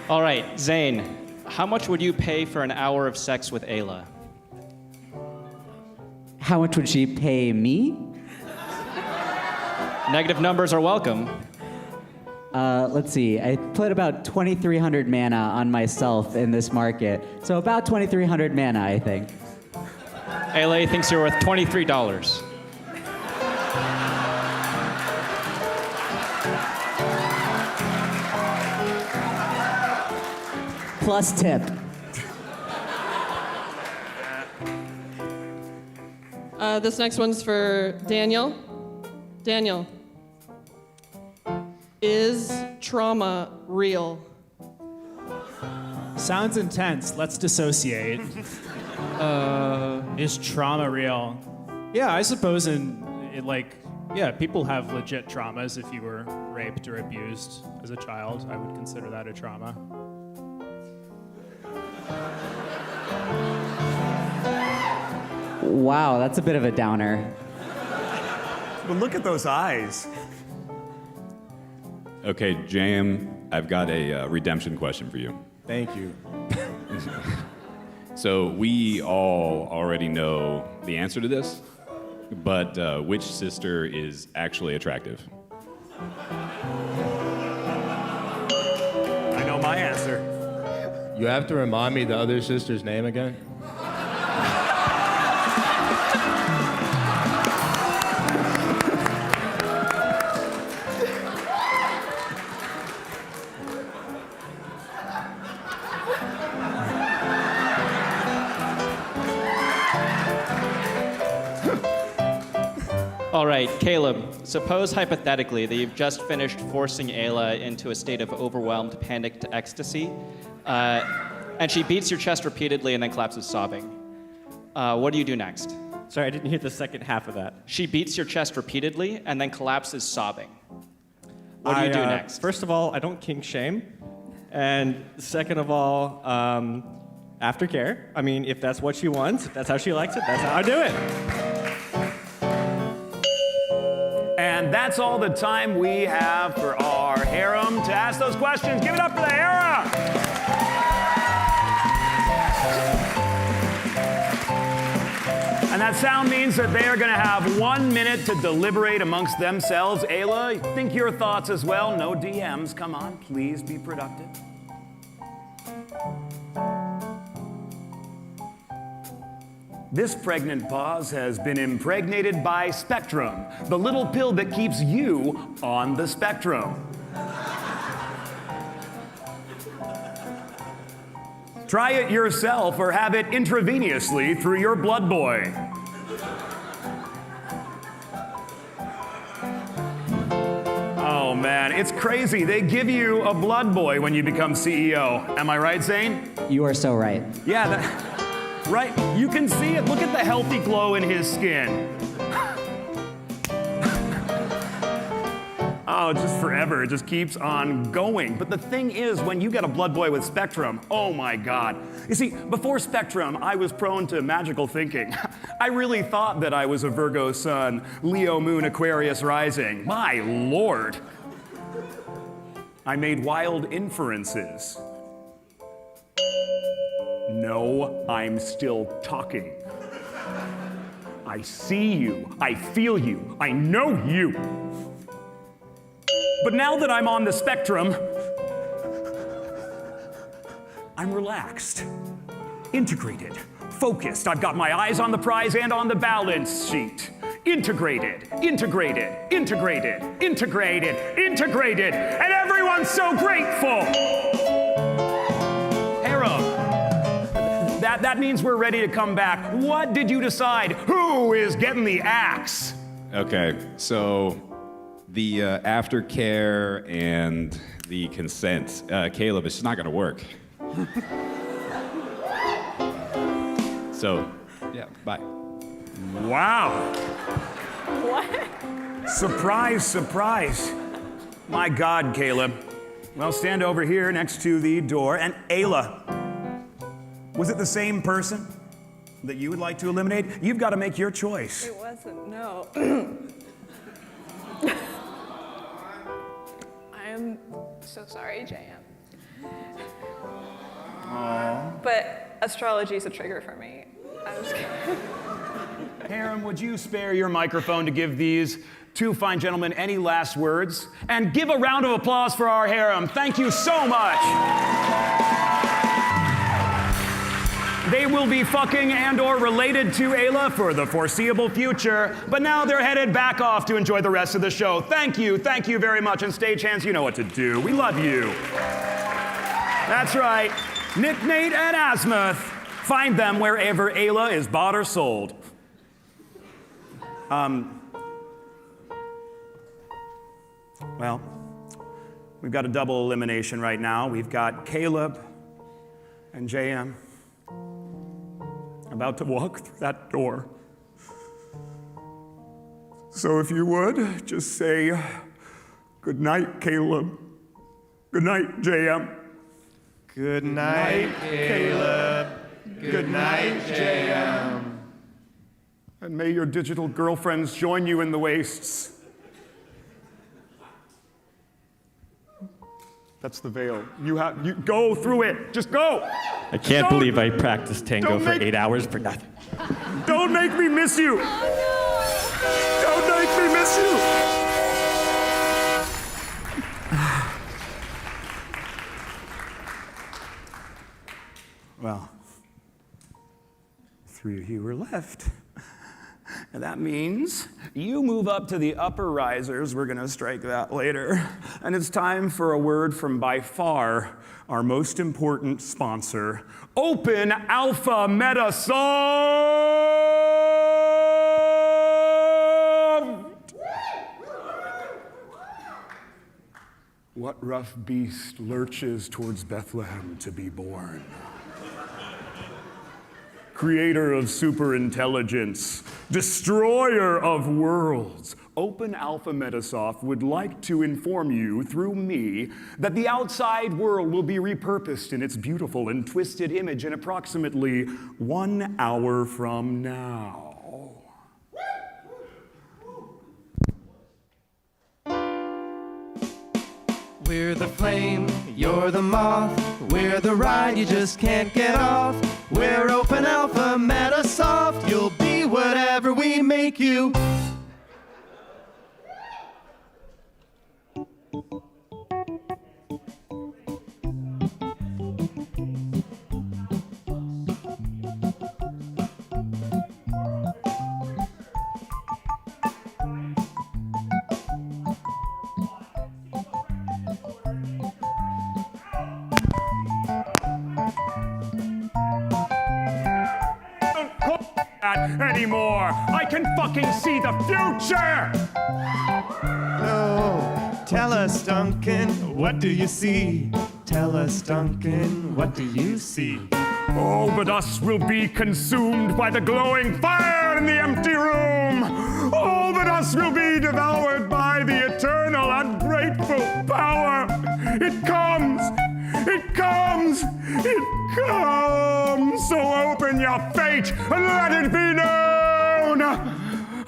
All right, Zane, how much would you pay for an hour of sex with Aella? How much would she pay me? Negative numbers are welcome. Let's see. I put about 2,300 mana on myself in this market. So about 2,300 mana, I think. Aella thinks you're worth $23. Plus tip. This next one's for Daniel. Daniel, is trauma real? Sounds intense. Let's dissociate. Is trauma real? Yeah, I suppose people have legit traumas. If you were raped or abused as a child, I would consider that a trauma. Wow, that's a bit of a downer. But look at those eyes. Okay, JM, I've got a redemption question for you. Thank you. So we all already know the answer to this, but which sister is actually attractive? I know my answer. You have to remind me the other sister's name again? All right, Caleb, suppose hypothetically that you've just finished forcing Aella into a state of overwhelmed, panicked ecstasy, and she beats your chest repeatedly and then collapses sobbing. What do you do next? Sorry, I didn't hear the second half of that. She beats your chest repeatedly and then collapses sobbing. What do you do next? First of all, I don't kink shame. And second of all, aftercare. I mean, if that's what she wants, if that's how she likes it, that's how I do it. And that's all the time we have for our harem to ask those questions. Give it up for the harem! that sound means that they are going to have 1 minute to deliberate amongst themselves. Aella, think your thoughts as well. No DMs. Come on, please be productive. This pregnant pause has been impregnated by Spectrum, the little pill that keeps you on the spectrum. Try it yourself or have it intravenously through your blood boy. Oh man, it's crazy. They give you a blood boy when you become CEO. Am I right, Zane? You are so right. Yeah, right. You can see it. Look at the healthy glow in his skin. Oh, just forever. It just keeps on going. But the thing is, when you get a blood boy with Spectrum, oh my God. You see, before Spectrum, I was prone to magical thinking. I really thought that I was a Virgo sun, Leo moon, Aquarius rising. My Lord. I made wild inferences. No, I'm still talking. I see you. I feel you. I know you. But now that I'm on the spectrum, I'm relaxed, integrated, focused. I've got my eyes on the prize and on the balance sheet. Integrated, integrated, integrated, integrated, integrated, and everyone's so grateful. Harem, that means we're ready to come back. What did you decide? Who is getting the axe? Okay, so the aftercare and the consent, Caleb, it's just not gonna work. So, yeah, bye. Wow. What? Surprise, surprise. My God, Caleb. Well, stand over here next to the door. And Aella, was it the same person that you would like to eliminate? You've got to make your choice. It wasn't, no. I am so sorry, JM. Aww. But astrology is a trigger for me. I'm just kidding. Harem, would you spare your microphone to give these two fine gentlemen any last words? And give a round of applause for our harem. Thank you so much. They will be fucking and or related to Aella for the foreseeable future, but now they're headed back off to enjoy the rest of the show. Thank you very much. And stagehands, you know what to do. We love you. That's right. Nick, Nate, and Azimuth. Find them wherever Aella is bought or sold. Well, we've got a double elimination right now. We've got Caleb and JM about to walk through that door. So if you would, just say, good night, Caleb. Good night, JM. Good night, Caleb. Good night, JM. And may your digital girlfriends join you in the wastes. That's the veil. You go through it. Just go. I can't believe I practiced tango for 8 hours for nothing. Don't make me miss you. Don't make me miss you. Well, 3 of you were left. And that means you move up to the upper risers. We're going to strike that later. And it's time for a word from by far our most important sponsor, Open Alpha Meta Soft! What rough beast lurches towards Bethlehem to be born? Creator of superintelligence, destroyer of worlds, Open Alpha Metasoft would like to inform you through me that the outside world will be repurposed in its beautiful and twisted image in approximately 1 hour from now. We're the flame, you're the moth. We're the ride you just can't get off. We're Open Alpha Metasoft. You'll be where whatever we make you. Anymore. I can fucking see the future! No, tell us, Duncan, what do you see? Tell us, Duncan, what do you see? Oh, but us will be consumed by the glowing fire in the empty room! Oh, but us will be devoured by the eternal, ungrateful power! It comes! It comes! It comes! So open your fate and let it be known!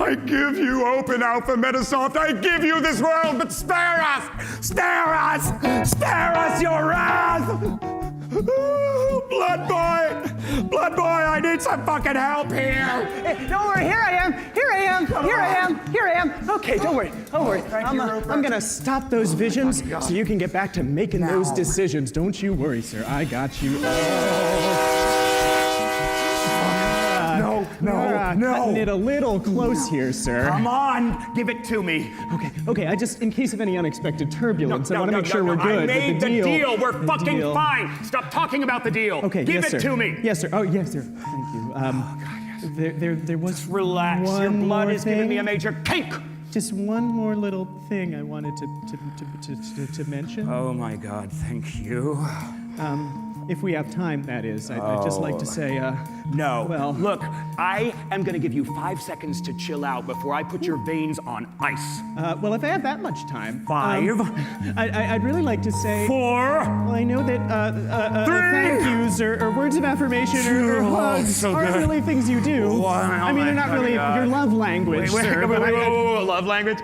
I give you open Alpha Metasoft. I give you this world, but spare us! Spare us! Spare us your wrath! Blood boy! Blood boy, I need some fucking help here! Hey, don't worry, here I am! Here I am! Here I am! Here I am! Okay, don't worry, don't worry. I'm gonna stop those visions so you can get back to making those decisions. Don't you worry, sir. I got you. No. Cutting it a little close here, sir. Come on, give it to me. Okay, I just, in case of any unexpected turbulence, I want to make sure we're good. I made the deal. We're fucking fine. Stop talking about the deal. Okay, give yes, it sir. to me. Yes, sir. Oh, yes, sir. Thank you. There was just relax. Your blood is giving me a major kink. Just one more little thing I wanted to mention. Oh my God, thank you. If we have time, that is. I'd just like to say, No. Well, look, I am going to give you 5 seconds to chill out before I put your veins on ice. well, if I have that much time. 5. I'd really like to say. 4. Well, I know that 3. thank yous or words of affirmation or hugs aren't really things you do. I mean, they're not really your love language, sir. Wait, love language?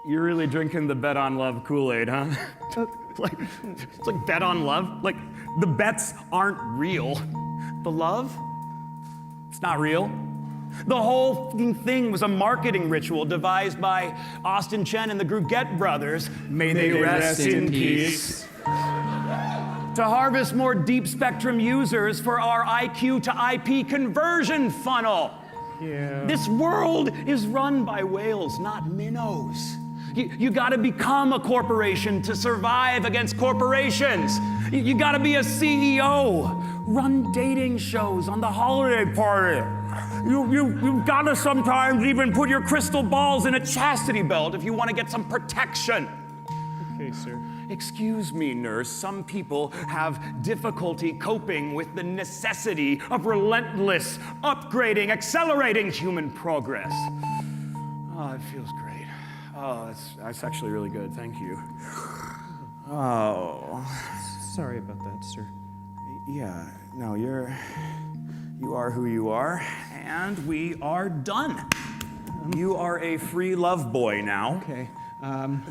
You're really drinking the bet on love Kool-Aid, huh? It's like bet on love. Like, the bets aren't real. The love, it's not real. The whole thing was a marketing ritual devised by Austin Chen and the Gruget brothers. May they rest in peace. To harvest more deep spectrum users for our IQ to IP conversion funnel. Yeah. This world is run by whales, not minnows. You gotta become a corporation to survive against corporations. You gotta be a CEO, run dating shows on the holiday party. You gotta sometimes even put your crystal balls in a chastity belt if you wanna get some protection. Okay, sir. Excuse me, nurse, some people have difficulty coping with the necessity of relentless, upgrading, accelerating human progress. Oh, it feels great. Oh, that's actually really good, thank you. Oh. Sorry about that, sir. Yeah, no, you are who you are, and we are done. You are a free love boy now. Okay.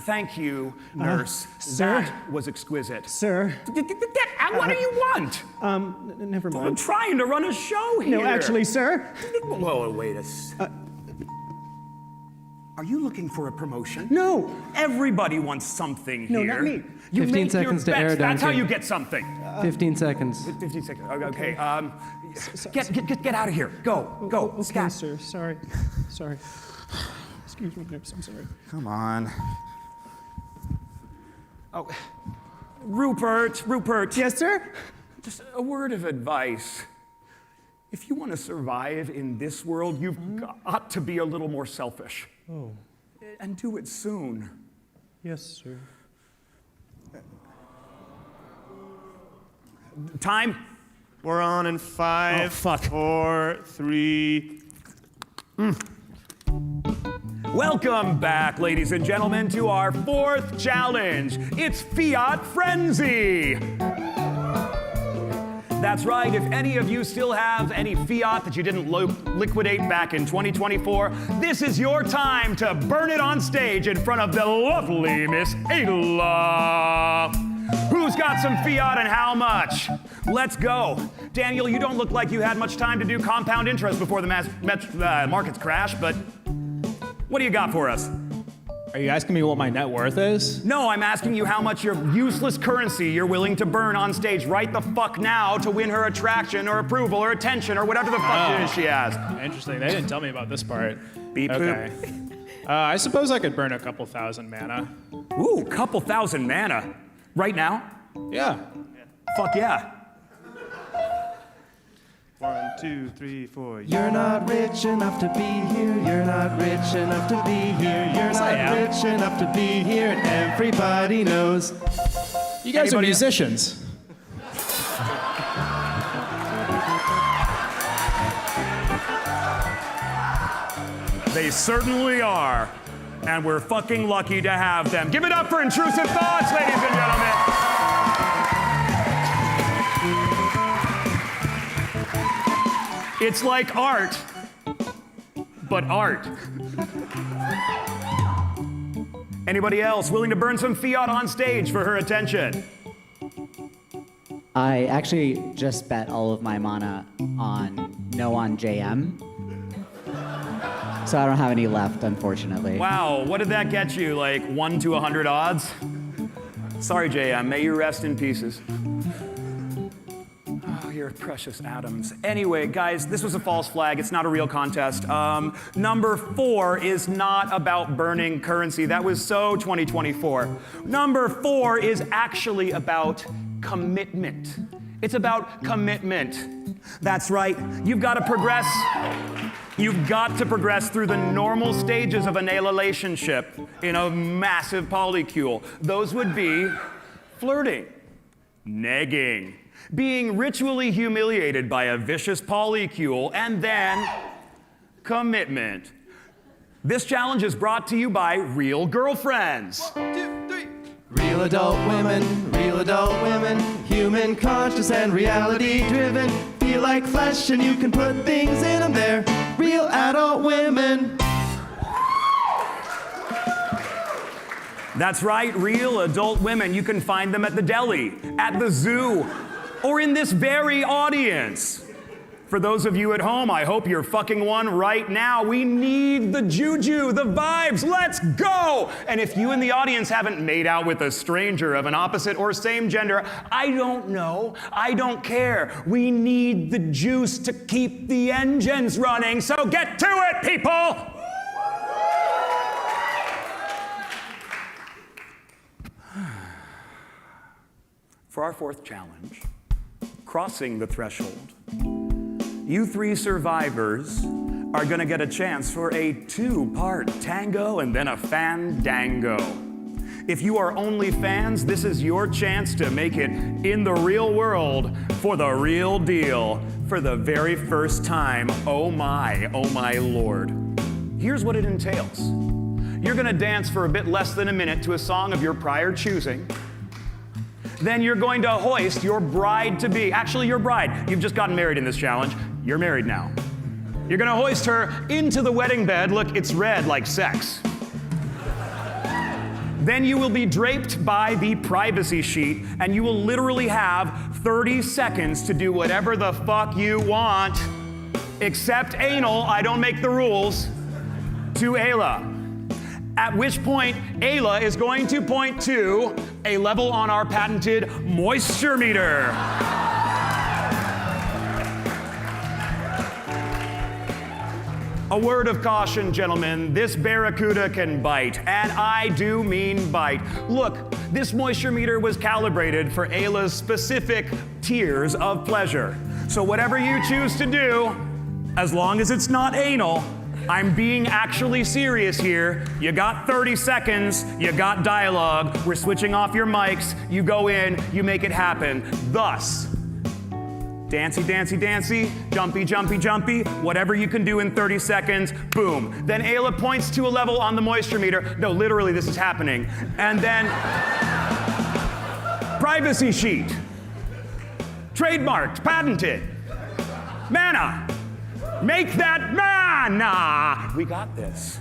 Thank you, nurse. Sir? That was exquisite. Sir? Get out, what do you want? Never mind. I'm trying to run a show here. No, actually, sir. Whoa, wait a second. Are you looking for a promotion? No. Everybody wants something here. No, not me. You 15 make seconds your to bets. air, That's how Duncan. you get something. 15 seconds. 15 seconds. Okay. Get out of here. Go. Okay, Scat. sir. Sorry. Excuse me, nurse. I'm sorry. Come on. Oh, Rupert. Yes, sir? Just a word of advice. If you want to survive in this world, you've got to be a little more selfish. Oh. And do it soon. Yes, sir. Time? We're on in 5, 4, 3. Welcome back, ladies and gentlemen, to our 4th challenge. It's Fiat Frenzy. That's right, if any of you still have any fiat that you didn't liquidate back in 2024, this is your time to burn it on stage in front of the lovely Miss Aella. Who's got some fiat and how much? Let's go. Daniel, you don't look like you had much time to do compound interest before the markets crash, but what do you got for us? Are you asking me what my net worth is? No, I'm asking you how much your useless currency you're willing to burn on stage right the fuck now to win her attraction or approval or attention or whatever the fuck it is she has. Interesting. They didn't tell me about this part. Beep okay. I suppose I could burn a couple thousand mana. Ooh, couple thousand mana. Right now? Yeah. Fuck yeah. 1, 2, 3, 4. You're not rich enough to be here. You're not rich enough to be here. You're not rich enough to be here. And everybody knows. You guys are musicians. They certainly are. And we're fucking lucky to have them. Give it up for Intrusive Thoughts, ladies and gentlemen. It's like art, but art. Anybody else willing to burn some fiat on stage for her attention? I actually just bet all of my mana on JM. So I don't have any left, unfortunately. Wow, what did that get you? Like 1 to 100 odds? Sorry, JM, may you rest in pieces. Oh, you're precious atoms. Anyway, guys, this was a false flag. It's not a real contest. Number 4 is not about burning currency. That was so 2024. Number 4 is actually about commitment. It's about commitment. That's right, you've got to progress. You've got to progress through the normal stages of an Aella relationship in a massive polycule. Those would be flirting, negging, being ritually humiliated by a vicious polycule, and then commitment. This challenge is brought to you by Real Girlfriends. 1, 2, 3. Real adult women, human conscious and reality driven. Feel like flesh and you can put things in them there. Real adult women. That's right, real adult women. You can find them at the deli, at the zoo, or in this very audience. For those of you at home, I hope you're fucking one right now. We need the juju, the vibes. Let's go! And if you in the audience haven't made out with a stranger of an opposite or same gender, I don't know. I don't care. We need the juice to keep the engines running. So get to it, people! For our 4th challenge, crossing the threshold, you 3 survivors are gonna get a chance for a 2-part tango and then a fandango. If you are only fans, this is your chance to make it in the real world for the real deal for the very first time. Oh my Lord. Here's what it entails. You're gonna dance for a bit less than a minute to a song of your prior choosing. Then you're going to hoist your bride-to-be. Actually, your bride. You've just gotten married in this challenge. You're married now. You're gonna hoist her into the wedding bed. Look, it's red like sex. Then you will be draped by the privacy sheet, and you will literally have 30 seconds to do whatever the fuck you want, except anal, I don't make the rules, to Aella. At which point, Aella is going to point to a level on our patented moisture meter. A word of caution, gentlemen. This barracuda can bite, and I do mean bite. Look, this moisture meter was calibrated for Aella's specific tiers of pleasure. So whatever you choose to do, as long as it's not anal, I'm being actually serious here. You got 30 seconds, you got dialogue, we're switching off your mics, you go in, you make it happen. Thus, dancy, dancy, dancy, jumpy, jumpy, jumpy, whatever you can do in 30 seconds, boom. Then Aella points to a level on the moisture meter. No, literally, this is happening. And then, privacy sheet. Trademarked, patented. Mana. Make that mana. We got this.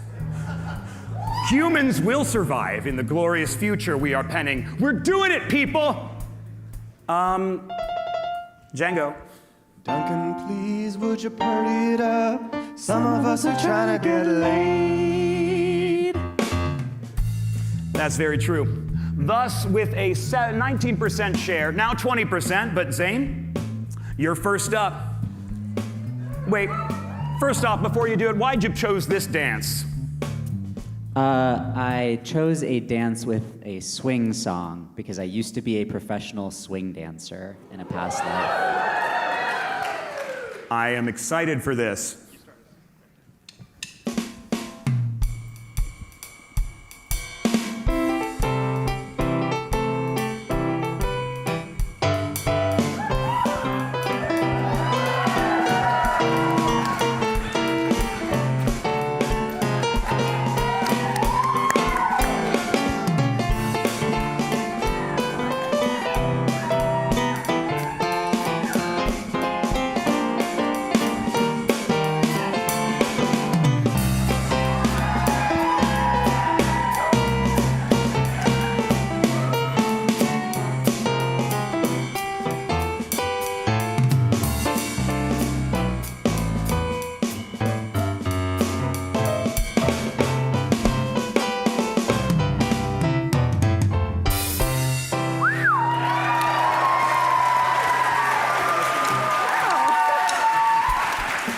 Humans will survive in the glorious future we are penning. We're doing it, people. Django. Duncan, please, would you party it up? Some of us are trying to get laid. That's very true. Thus, with a 19% share, now 20%, but Zane, you're first up. Wait, first off, before you do it, why'd you choose this dance? I chose a dance with a swing song because I used to be a professional swing dancer in a past life. I am excited for this.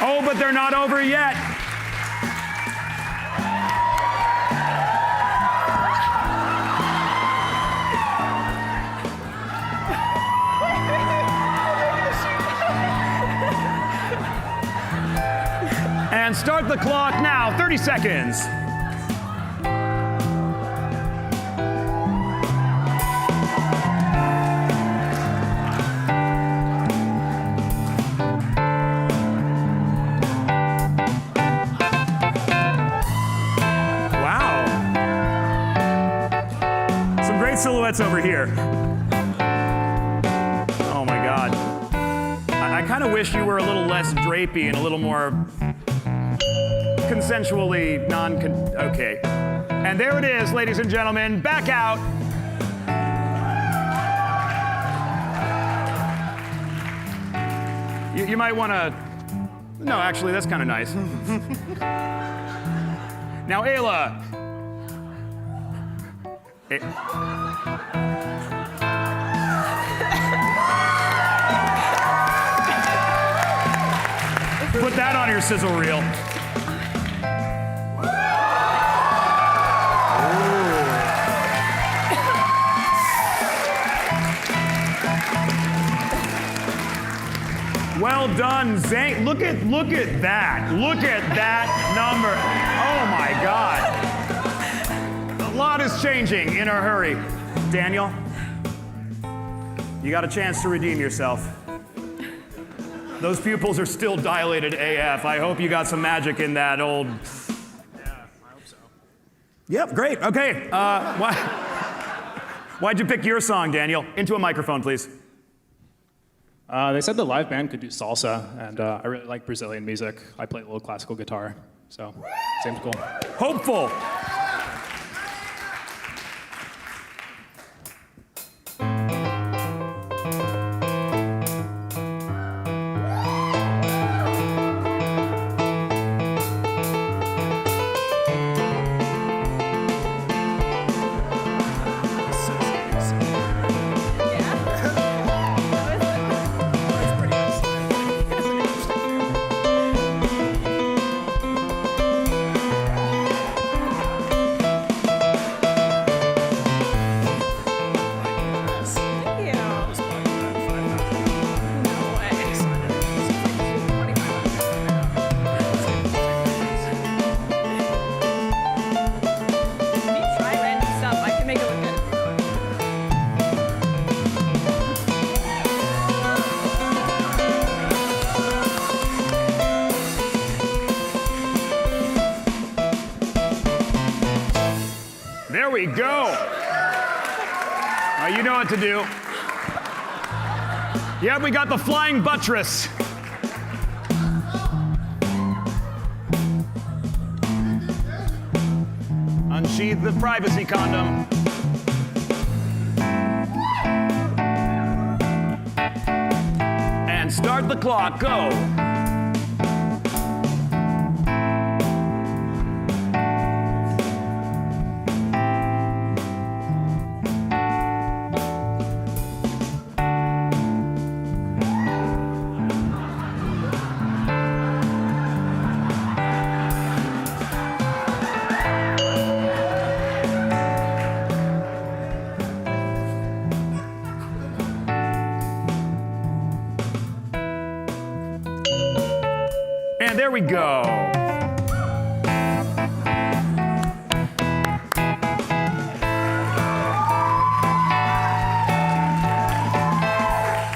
Oh, but they're not over yet. And start the clock now, 30 seconds. Silhouettes over here. Oh my God. I kind of wish you were a little less drapey and a little more consensually okay. And there it is, ladies and gentlemen, back out. You might want to, no, actually, that's kind of nice. Now, Aella. Put that on your sizzle reel. Well done, Zane. Look at that. Look at that number. Oh my God. A lot is changing in a hurry. Daniel, you got a chance to redeem yourself. Those pupils are still dilated AF. I hope you got some magic in that old... Yeah, I hope so. Yep, great. Okay. Why'd you pick your song, Daniel? Into a microphone, please. They said the live band could do salsa, and I really like Brazilian music. I play a little classical guitar, so seems cool. Hopeful. There we go. You know what to do. Yeah, we got the flying buttress. Unsheath the privacy condom. and start the clock. Go. And there we go.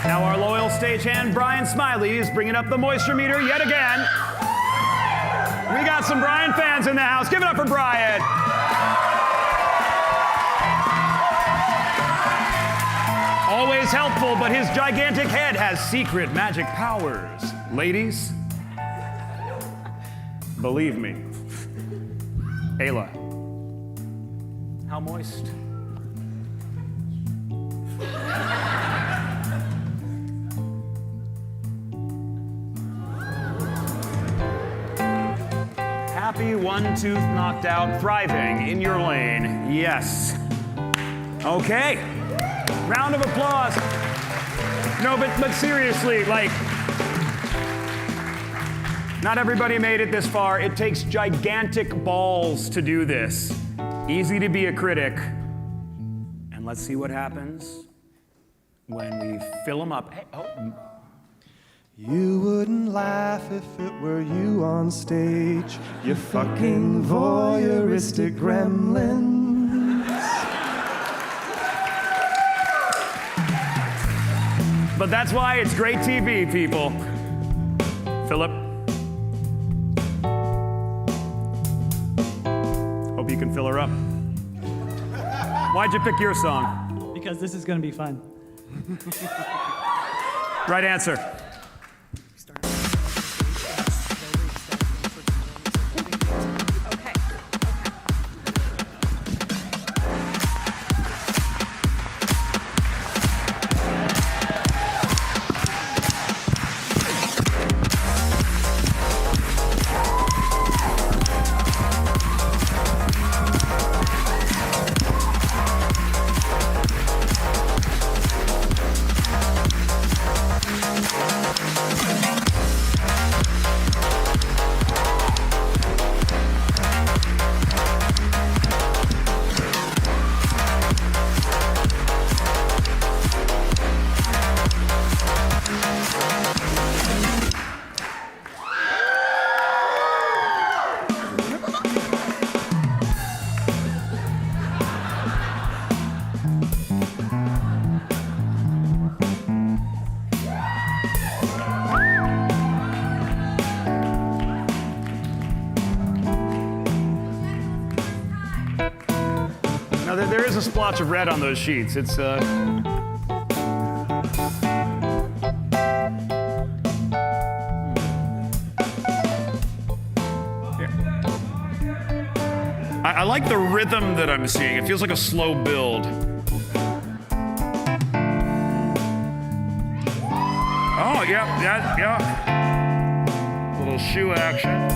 Now our loyal stagehand, Brian Smiley, is bringing up the moisture meter yet again. We got some Brian fans in the house. Give it up for Brian. Always helpful, but his gigantic head has secret magic powers. Ladies, believe me. Aella, how moist? Happy, one tooth knocked out, thriving in your lane. Yes. Okay. Round of applause. No, but seriously, like, not everybody made it this far. It takes gigantic balls to do this. Easy to be a critic. And let's see what happens when we fill them up. Hey, oh. You wouldn't laugh if it were you on stage, you fucking voyeuristic gremlins. But that's why it's great TV, people. Philip. Hope you can fill her up. Why'd you pick your song? Because this is going to be fun. Right answer. Now, there is a splotch of red on those sheets. It's, I like the rhythm that I'm seeing. It feels like a slow build. Oh, yeah. A little shoe action.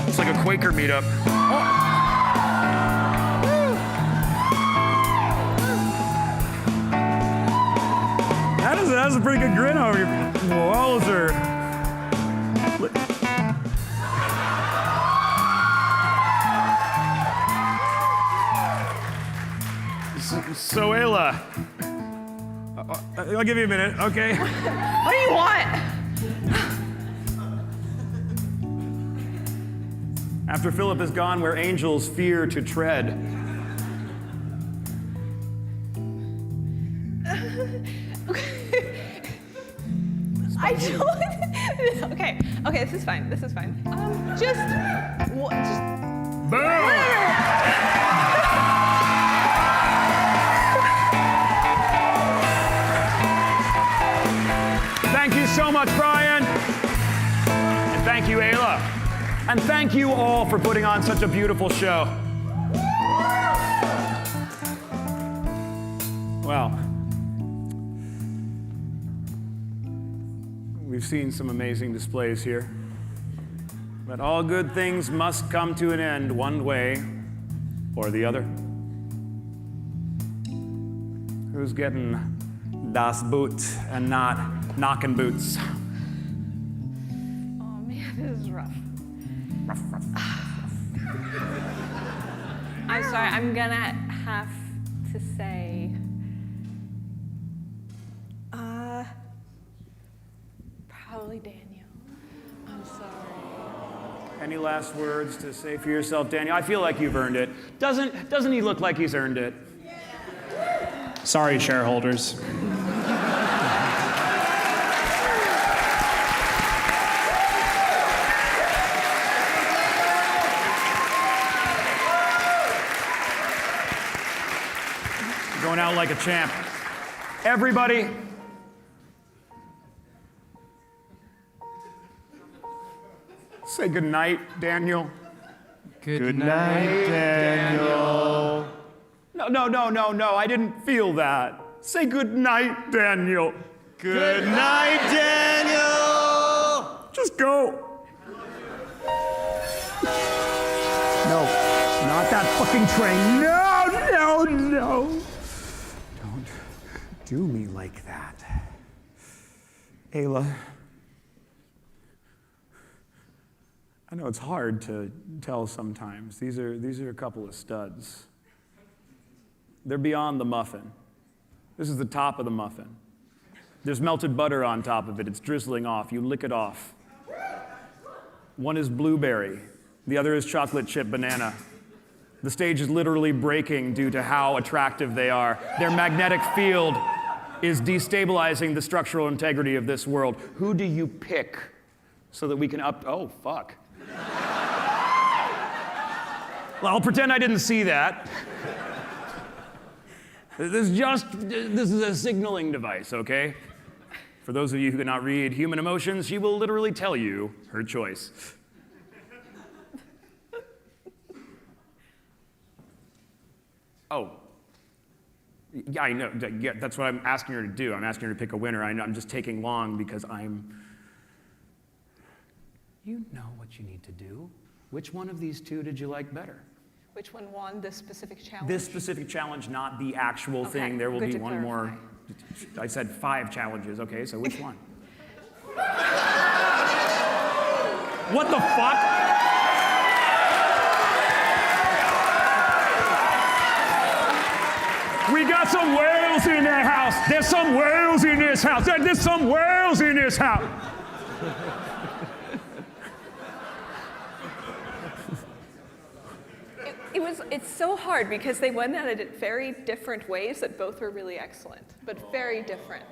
It's like a Quaker meetup. Oh. That's a pretty good grin over your wowzer. So Aella, I'll give you a minute, okay? What do you want? After Philip is gone, where angels fear to tread. I don't. Okay, this is fine. Just. Boom! Thank you so much, Brian. And thank you, Aella. And thank you all for putting on such a beautiful show. Well, We've seen some amazing displays here. But all good things must come to an end one way or the other. Who's getting das Boot and not knocking boots? Oh man, this is rough. I'm sorry, I'm gonna have to say, probably Daniel. I'm sorry. Any last words to say for yourself, Daniel? I feel like you've earned it. Doesn't he look like he's earned it? Sorry, shareholders. Going out like a champ. Everybody, say goodnight, Daniel. Good night, Daniel. No, I didn't feel that. Say goodnight, Daniel. Good night, Daniel. Just go. No, not that fucking train. No. Don't do me like that. Aella, I know it's hard to tell sometimes. These are a couple of studs. They're beyond the muffin. This is the top of the muffin. There's melted butter on top of it. It's drizzling off. You lick it off. One is blueberry. The other is chocolate chip banana. The stage is literally breaking due to how attractive they are. Their magnetic field is destabilizing the structural integrity of this world. Who do you pick so that we can oh, fuck. Well, I'll pretend I didn't see that. This is a signaling device, okay? For those of you who cannot read human emotions, she will literally tell you her choice. Oh. Yeah, I know. Yeah, that's what I'm asking her to do. I'm asking her to pick a winner. I know I'm just taking long because You know what you need to do. Which one of these two did you like better? Which one won this specific challenge? This specific challenge, not the actual thing. There will good be to one clarify. more. I said 5 challenges. Okay, so which one? What the fuck? We got some whales in the house. There's some whales in this house. There's some whales in this house. It's so hard because they went at it in very different ways that both were really excellent, but very different.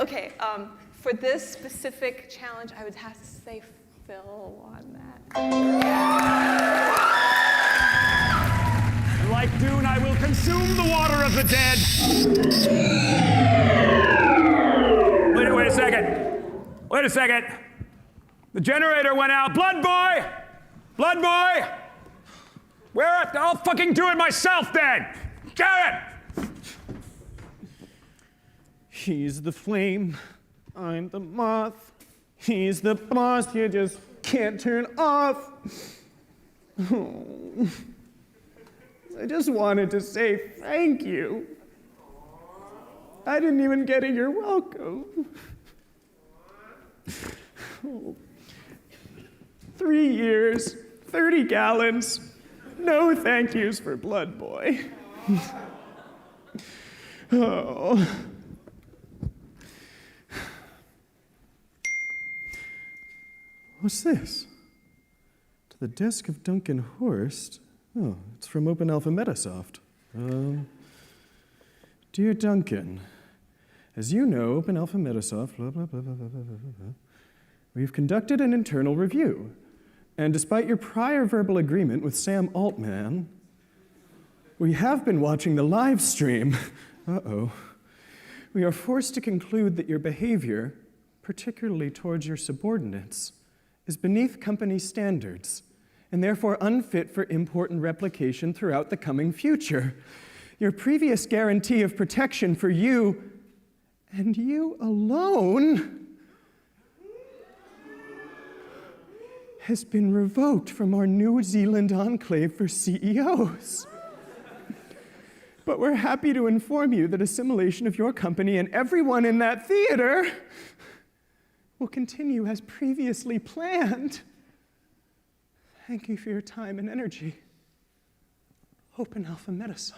Okay, for this specific challenge, I would have to say Phil won that. Like Dune, I will consume the water of the dead. Wait a second. The generator went out. Blood boy! Where? I'll fucking do it myself then. Get it! He's the flame. I'm the moth. He's the boss you just can't turn off. Oh. I just wanted to say thank you. I didn't even get a you're welcome. Oh. 3 years, 30 gallons, no thank yous for Blood Boy. Oh. What's this? To the desk of Duncan Horst. Oh, it's from Open Alpha Metasoft. Dear Duncan, as you know, Open Alpha Metasoft, blah, blah, blah, blah, blah, blah, blah, blah. We've conducted an internal review, and despite your prior verbal agreement with Sam Altman, we have been watching the live stream. Uh-oh. We are forced to conclude that your behavior, particularly towards your subordinates, is beneath company standards and therefore unfit for import and replication throughout the coming future. Your previous guarantee of protection for you, and you alone, has been revoked from our New Zealand enclave for CEOs. But we're happy to inform you that assimilation of your company and everyone in that theater will continue as previously planned. Thank you for your time and energy. Open Alpha Metasoft.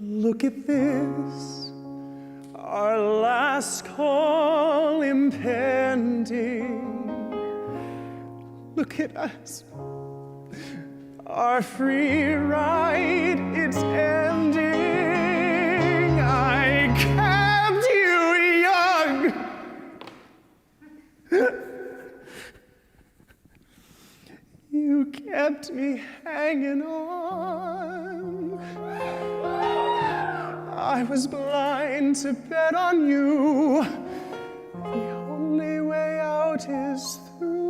Look at this, our last call impending. Look at us, our free ride, it's ending. I kept you young. You kept me hanging on. I was blind to bet on you. The only way out is through.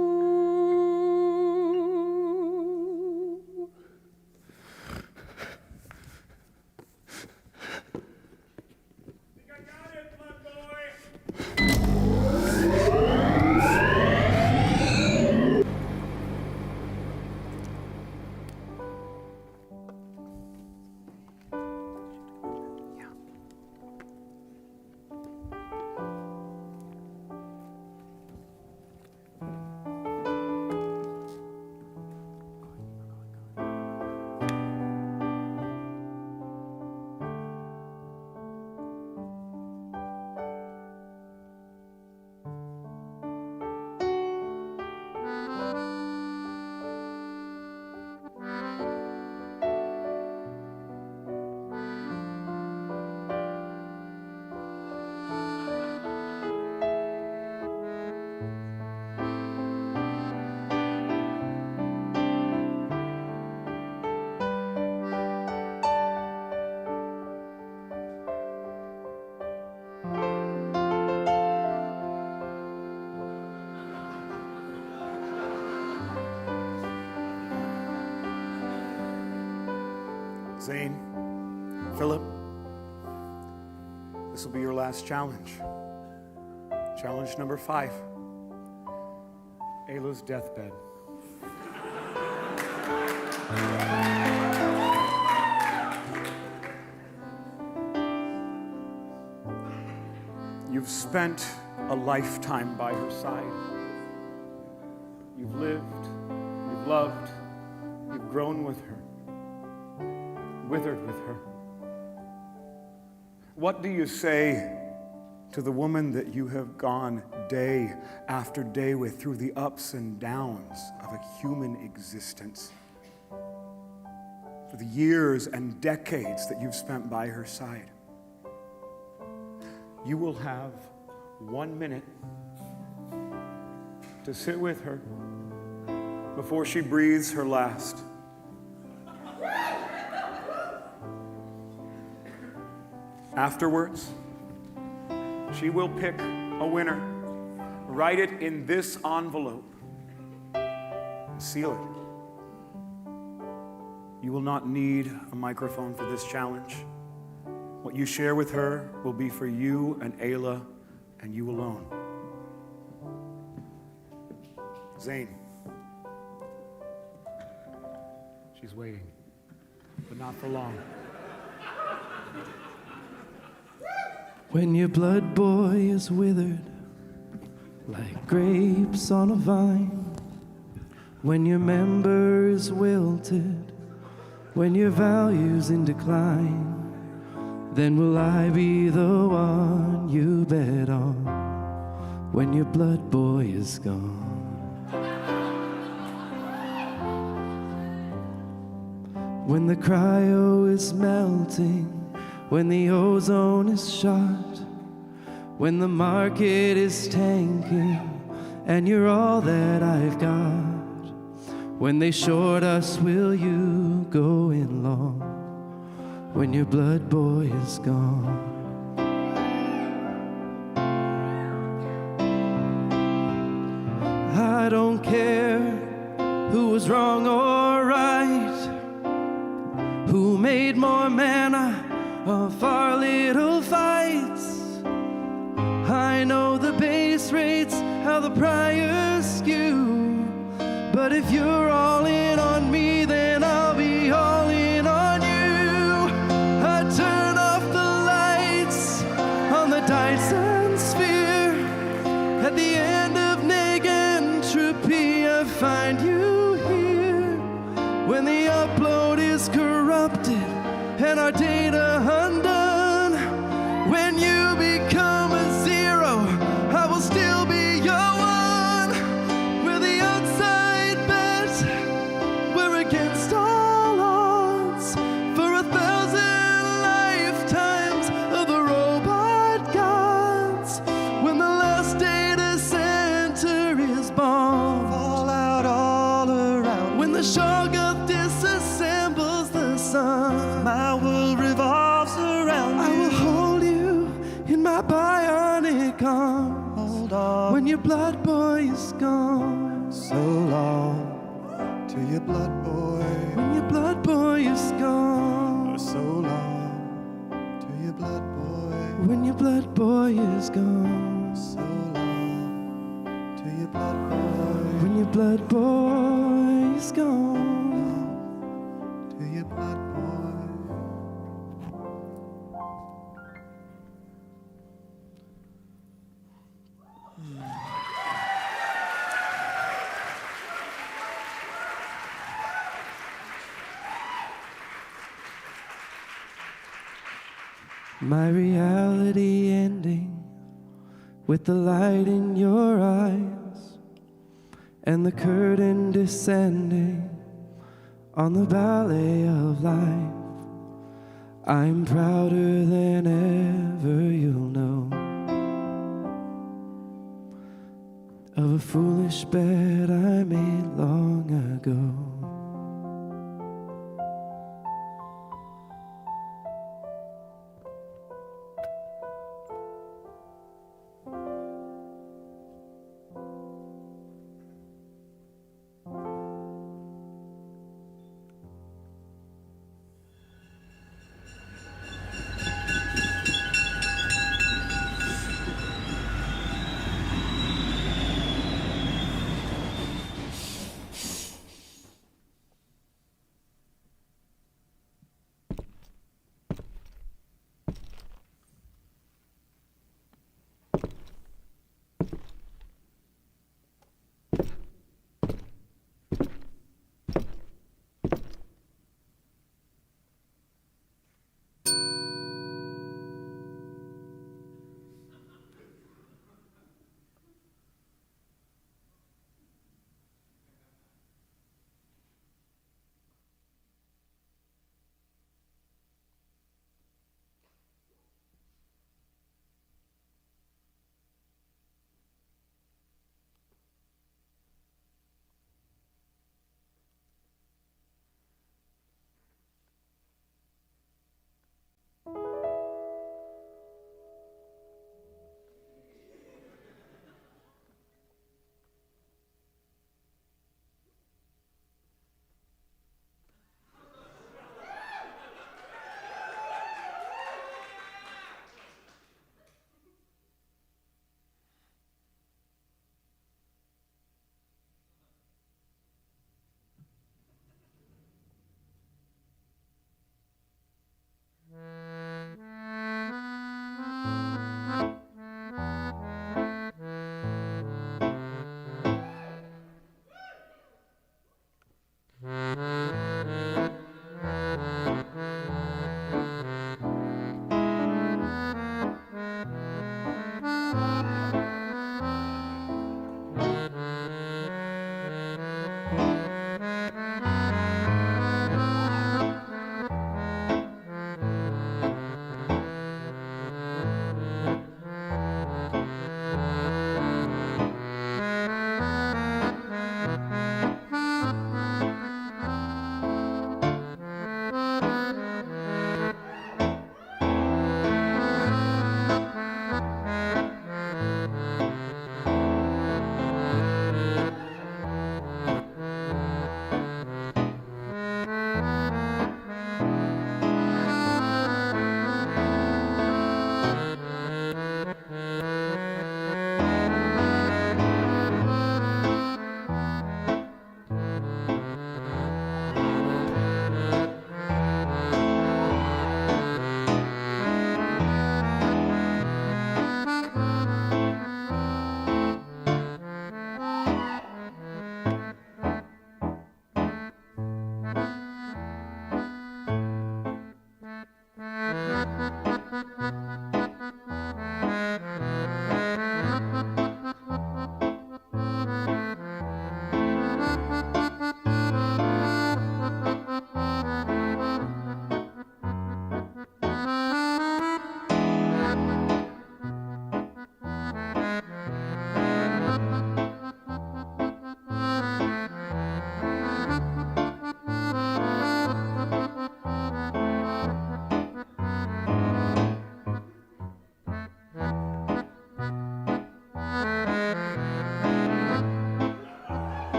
Zane, Philip, this will be your last challenge. Challenge number 5, Aella's deathbed. You've spent a lifetime by her side. You've lived, you've loved, you've grown with her. Withered with her. What do you say to the woman that you have gone day after day with through the ups and downs of a human existence? For the years and decades that you've spent by her side. You will have 1 minute to sit with her before she breathes her last. Afterwards, she will pick a winner, write it in this envelope, and seal it. You will not need a microphone for this challenge. What you share with her will be for you and Aella and you alone. Zane. She's waiting, but not for long. When your blood, boy, is withered like grapes on a vine, when your member is wilted, when your value's in decline, then will I be the one you bet on when your blood, boy, is gone. When the cryo is melting, when the ozone is shot, when the market is tanking, and you're all that I've got, when they short us, will you go in long? when your blood boy is gone. I don't care who was wrong or right, who made more manna of our little fights. I know the base rates, how the priors skew, but if you're all in on me, then I'll be all in on you. I turn off the lights on the Dyson sphere. At the end of Neg entropy, I find you here. When the upload is corrupted and our data undone, when you become a zero, I will still be your one. We're the outside bet, we're against all odds. For 1,000 lifetimes of the robot gods, when the last data center is bombed, fallout all around. When the Shoggoth disassembles the sun, my world revolves around you. I will hold you in my bionic arms. Hold on. When your blood boy is gone. So long to your blood boy. When your blood boy is gone. So long to your blood boy. When your blood boy is gone. So long to your blood boy. When your blood boy is gone. To your blood boy. My reality ending with the light in your eyes and the curtain descending on the ballet of life. I'm prouder than ever you'll know of a foolish bet I made long ago.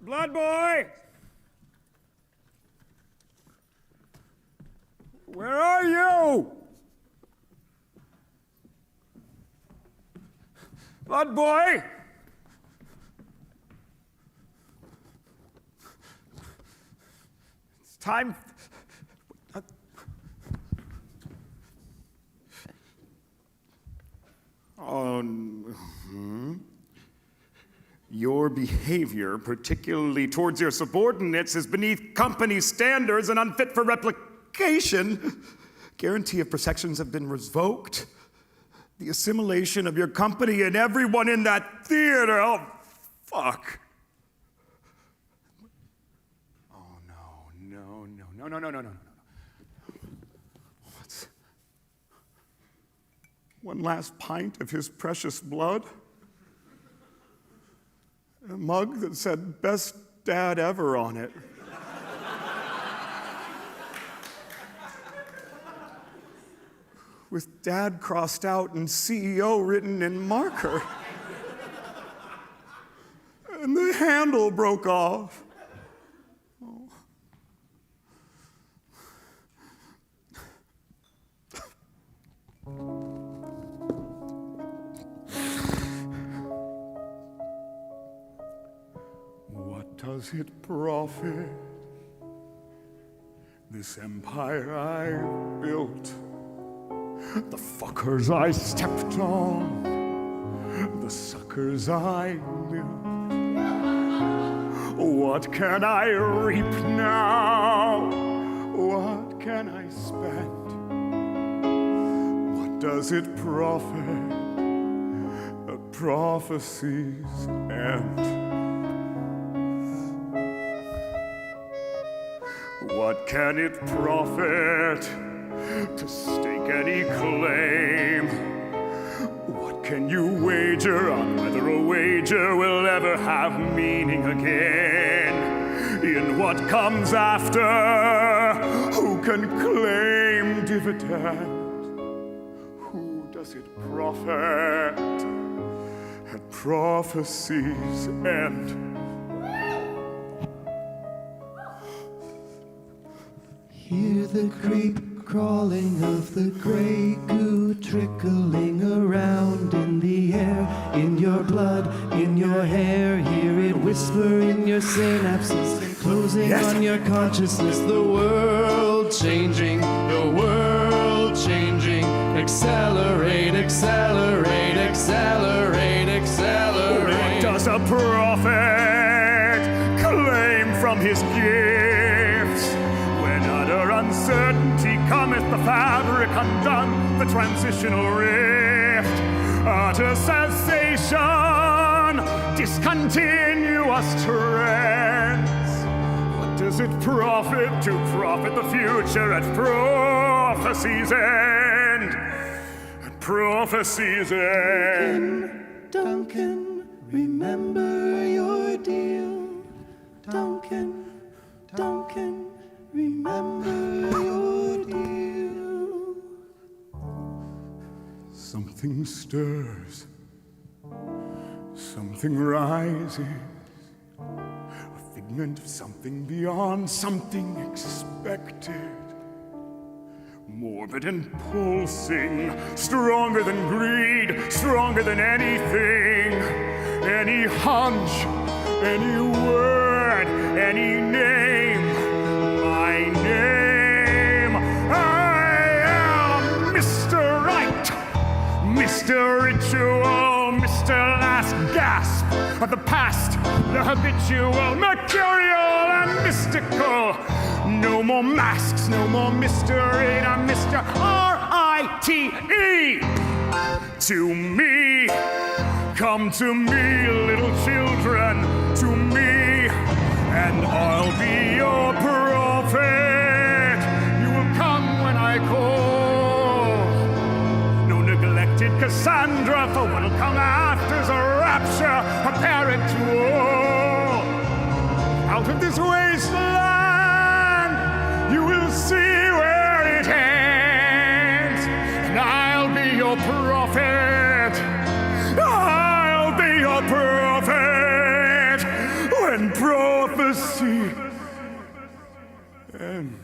Blood boy! Where are you? Blood boy! It's time. Your behavior, particularly towards your subordinates, is beneath company standards and unfit for replication. Guarantee of protections have been revoked. The assimilation of your company and everyone in that theater. Oh, fuck. Oh, no. What's... One last pint of his precious blood? A mug that said, "Best dad ever" on it. with Dad crossed out and CEO written in marker. And the handle broke off. Oh. What does it profit, this empire I built? The fuckers I stepped on, the suckers I milked. What can I reap now? What can I spend? What does it profit that prophecies end? What can it profit to stake any claim? What can you wager on whether a wager will ever have meaning again? In what comes after, who can claim dividend? Who does it profit at prophecies end? Hear the creep crawling of the gray goo trickling around in the air, in your blood, in your hair. Hear it whisper in your synapses, closing on your consciousness. The world changing, the world changing. Accelerate, accelerate, accelerate, accelerate. What does a prophet claim from his gifts? When utter uncertainty cometh, the fabric undone, the transitional rift, utter cessation, discontinuous trends. What does it profit to profit the future at prophecy's end? At prophecy's end. Duncan, remember your deal. Duncan, Duncan, remember your deal. Something stirs, something rises, a figment of something beyond, something expected. Morbid and pulsing, stronger than greed, stronger than anything, any hunch, any word, any name. My name, I am Mr. Right, Mr. Ritual, Mr. Last Gasp of the past, the habitual, mercurial and mystical. No more masks, no more mystery. I'm Mr. R-I-T-E. To me, come to me, little children, to me, and I'll be your prophet. You will come when I call. No neglected Cassandra, for what'll come after's a rapture, apparent to all. Out of this wasteland, you will see where it ends, and I'll be your prophet. I'll be your prophet when prophecy ends.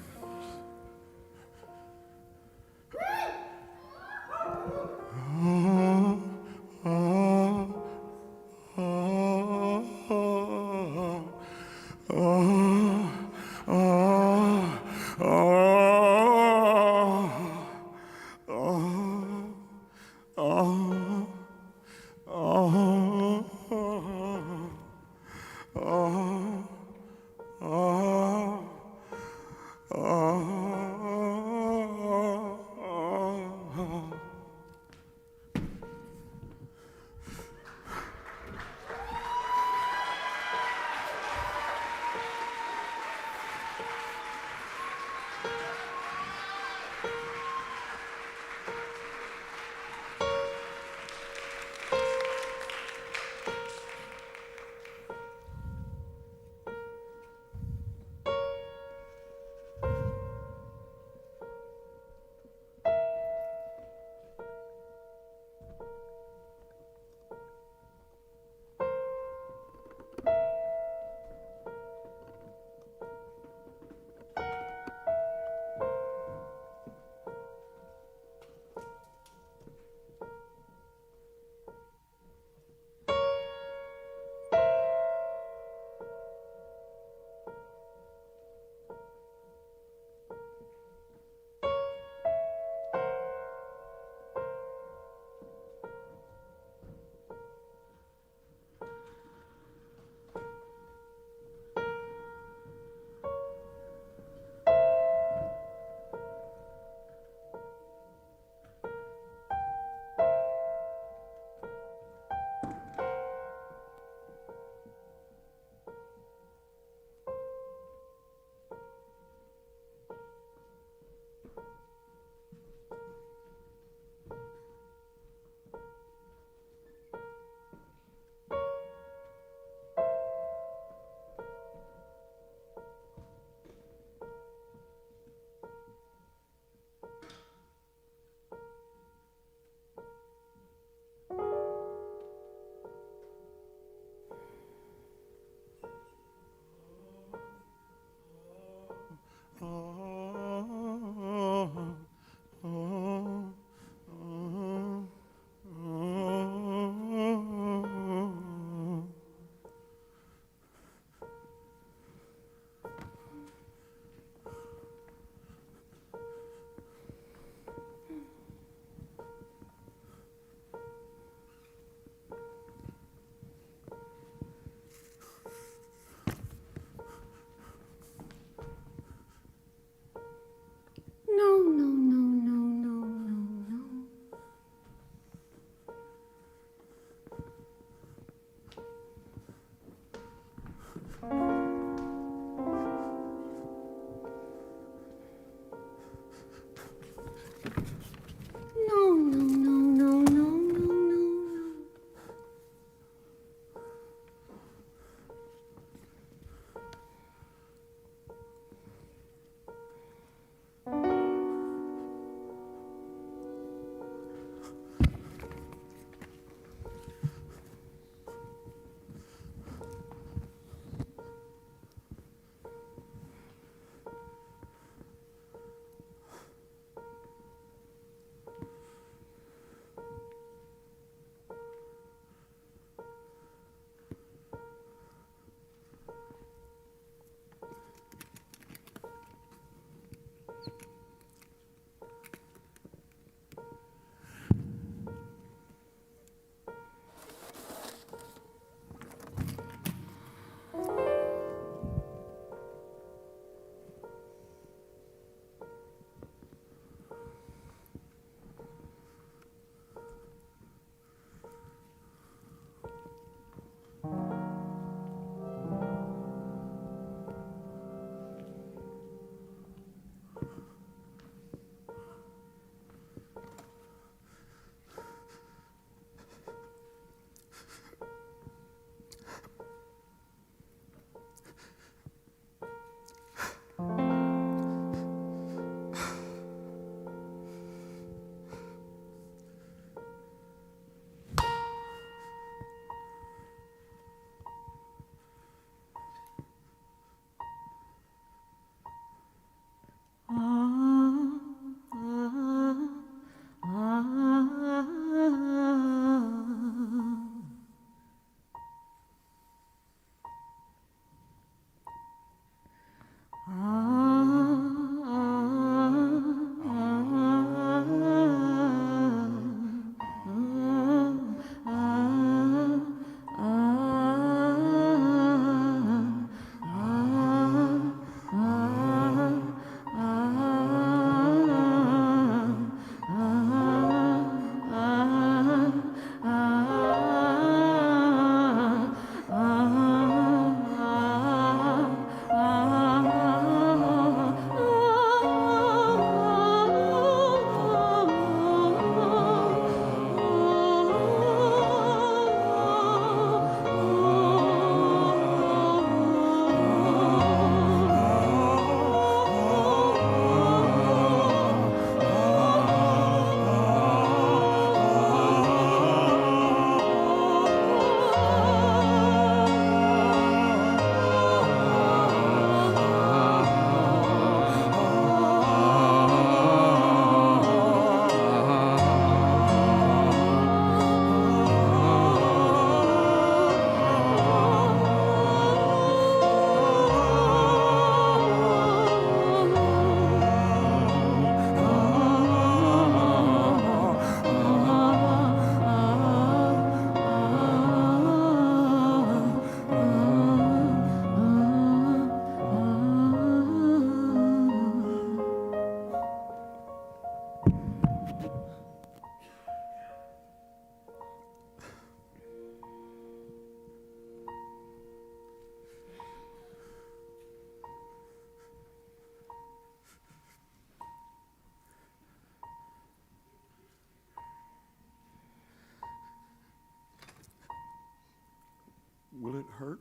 Will it hurt?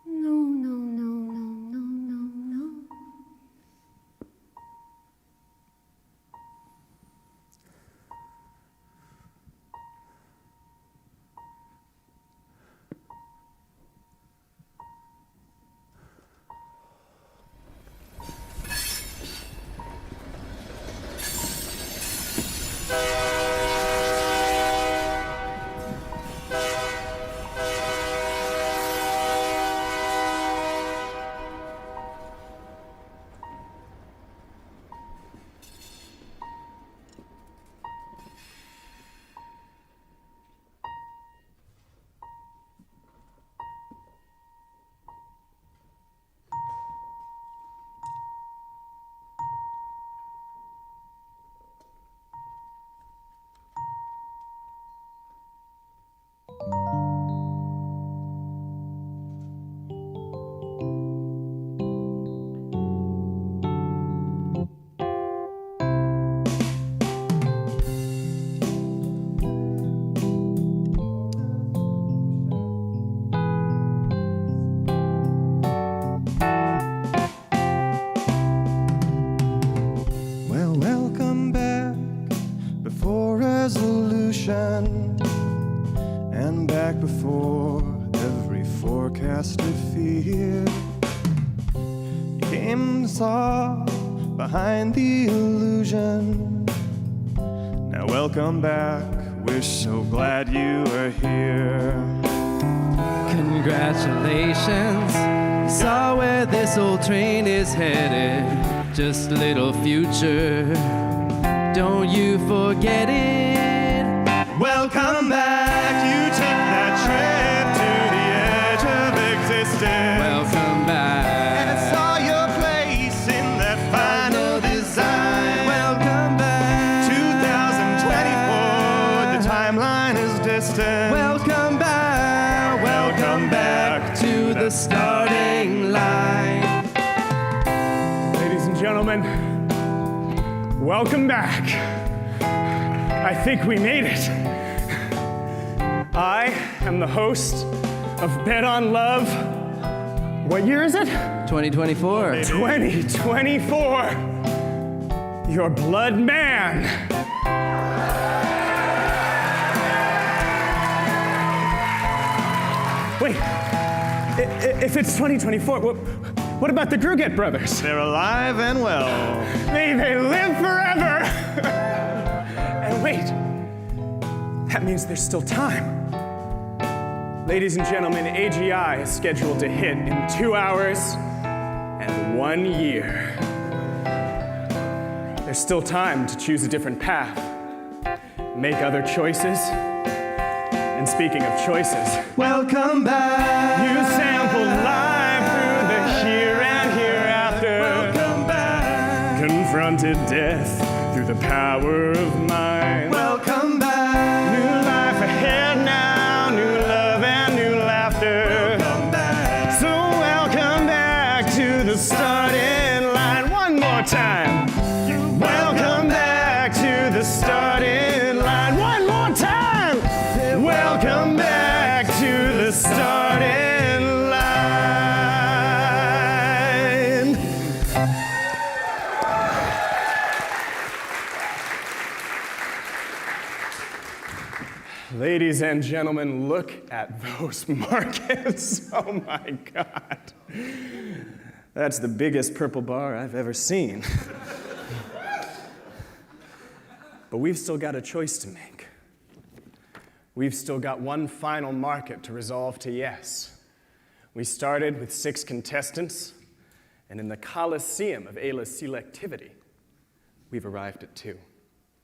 No, no, no, no, no, no, no. Welcome back before resolution and back before every forecast of fear. You came and saw behind the illusion. Now welcome back, we're so glad you are here. Congratulations, you saw where this old train is headed. Just a little future, don't you forget it. Welcome back, you took that trip to the edge of existence. Welcome back, and saw your place in that final design. welcome back, 2024, the timeline is distant. welcome back to the starting line. Ladies and gentlemen, welcome back. I think we made it. I am the host of Bet on Love. What year is it? 2024. 2024. Your blood man. Wait, if it's 2024, what about the Druget brothers? They're alive and well. May they live forever! And wait, that means there's still time. Ladies and gentlemen, AGI is scheduled to hit in 2 hours and 1 year. There's still time to choose a different path, make other choices. And speaking of choices, welcome back. You sampled live through the here and hereafter. Welcome back. Confronted death through the power of mind. Welcome back. New life ahead now, new love and new laughter. Welcome back. So welcome back to the starting line. One more time. Welcome back to the starting line. One more time. Welcome back to the starting line. Ladies and gentlemen, look at those markets. Oh my God. That's the biggest purple bar I've ever seen. But we've still got a choice to make. We've still got one final market to resolve to yes. We started with 6 contestants, and in the Coliseum of Aella's selectivity, we've arrived at 2.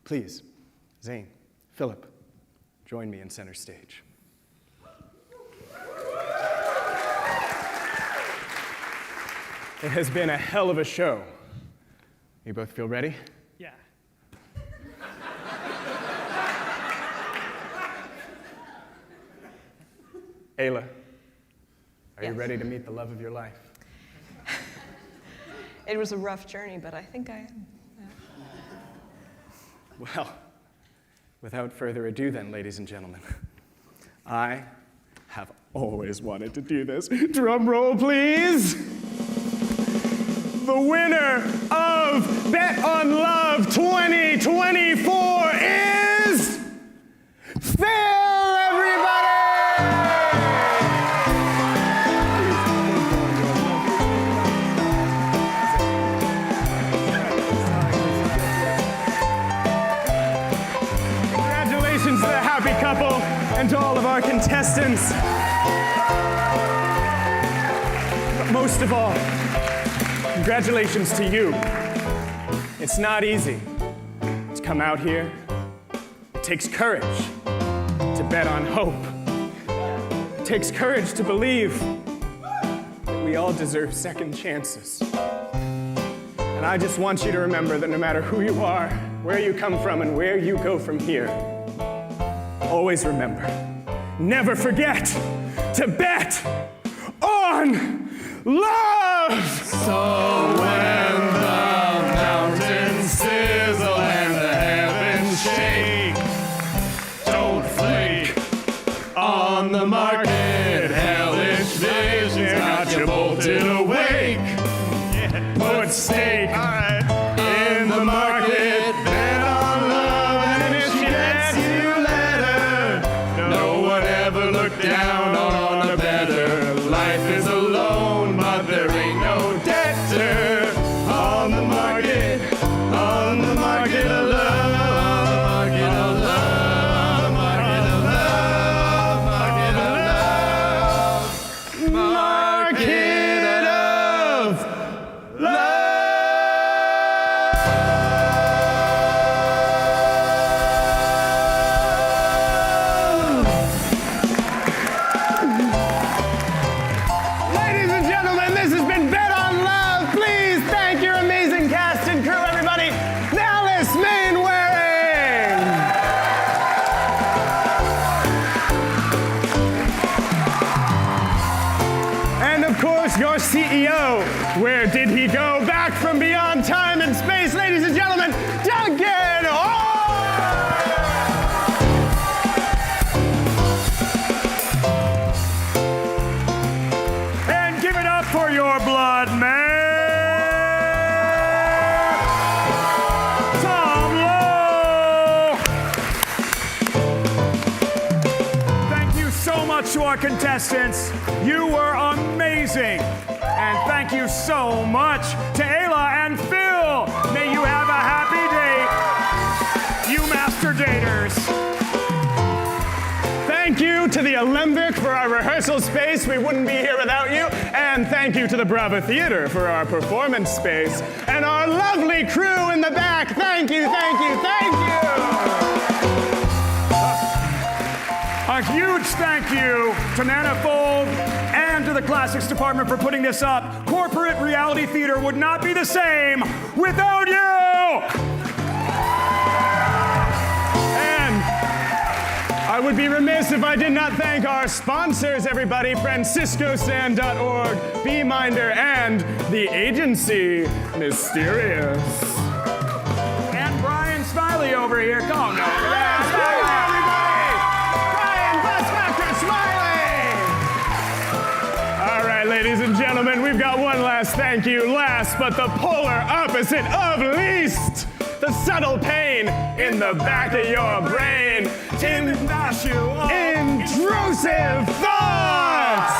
Please, Zane, Philip, join me in center stage. It has been a hell of a show. You both feel ready? Yeah. Aella, are you Yes. ready to meet the love of your life? It was a rough journey, but I think I am. Well, without further ado then, ladies and gentlemen, I have Always wanted to do this. Drum roll, please. The winner of Bet on Love 2024 is Phil, everybody! Congratulations to the happy couple and to all of our contestants. But most of all, congratulations to you. It's not easy to come out here. It takes courage to bet on hope. It takes courage to believe that we all deserve second chances. And I just want you to remember that no matter who you are, where you come from, and where you go from here, always remember, never forget to bet on love! So when the mountains sizzle and the heavens shake, don't flake on the market. Hellish visions got you bolted awake. Put stake in the market. Bet on love, and if she lets you let her. No one ever looked down on a better. Life is a loan, but there ain't no debtor. On the market of love, market of love, market of love, market of love, market of love, market of love. Ladies and gentlemen, this has been Bet on Love. Please thank your amazing cast and crew, everybody. Dallas Mainwaring. And of course, your CEO. Where did he go? Back from beyond time and space. Ladies and gentlemen, Duncan Horst. And give it up for your blood man, Tom Lowe. Thank you so much to our contestants. You were amazing. And thank you so much to Aella and Phil. May you have a happy day, you master daters. Thank you to the Alembic for our rehearsal space. We wouldn't be here without you. And thank you to the Brava Theater for our performance space. And our lovely crew in the back. Thank you, thank you, thank you. A huge thank you to Manifold and to the Classics Department for putting this up. Corporate reality theater would not be the same without you! And I would be remiss if I did not thank our sponsors, everybody, FranciscoSand.org, BeMinder, and the agency, Mysterious. And Brian Smiley over here. Come on, no. All right, ladies and gentlemen, we've got one last thank you. Last, but the polar opposite of least. The subtle pain in the back of your brain. Intrusive thoughts.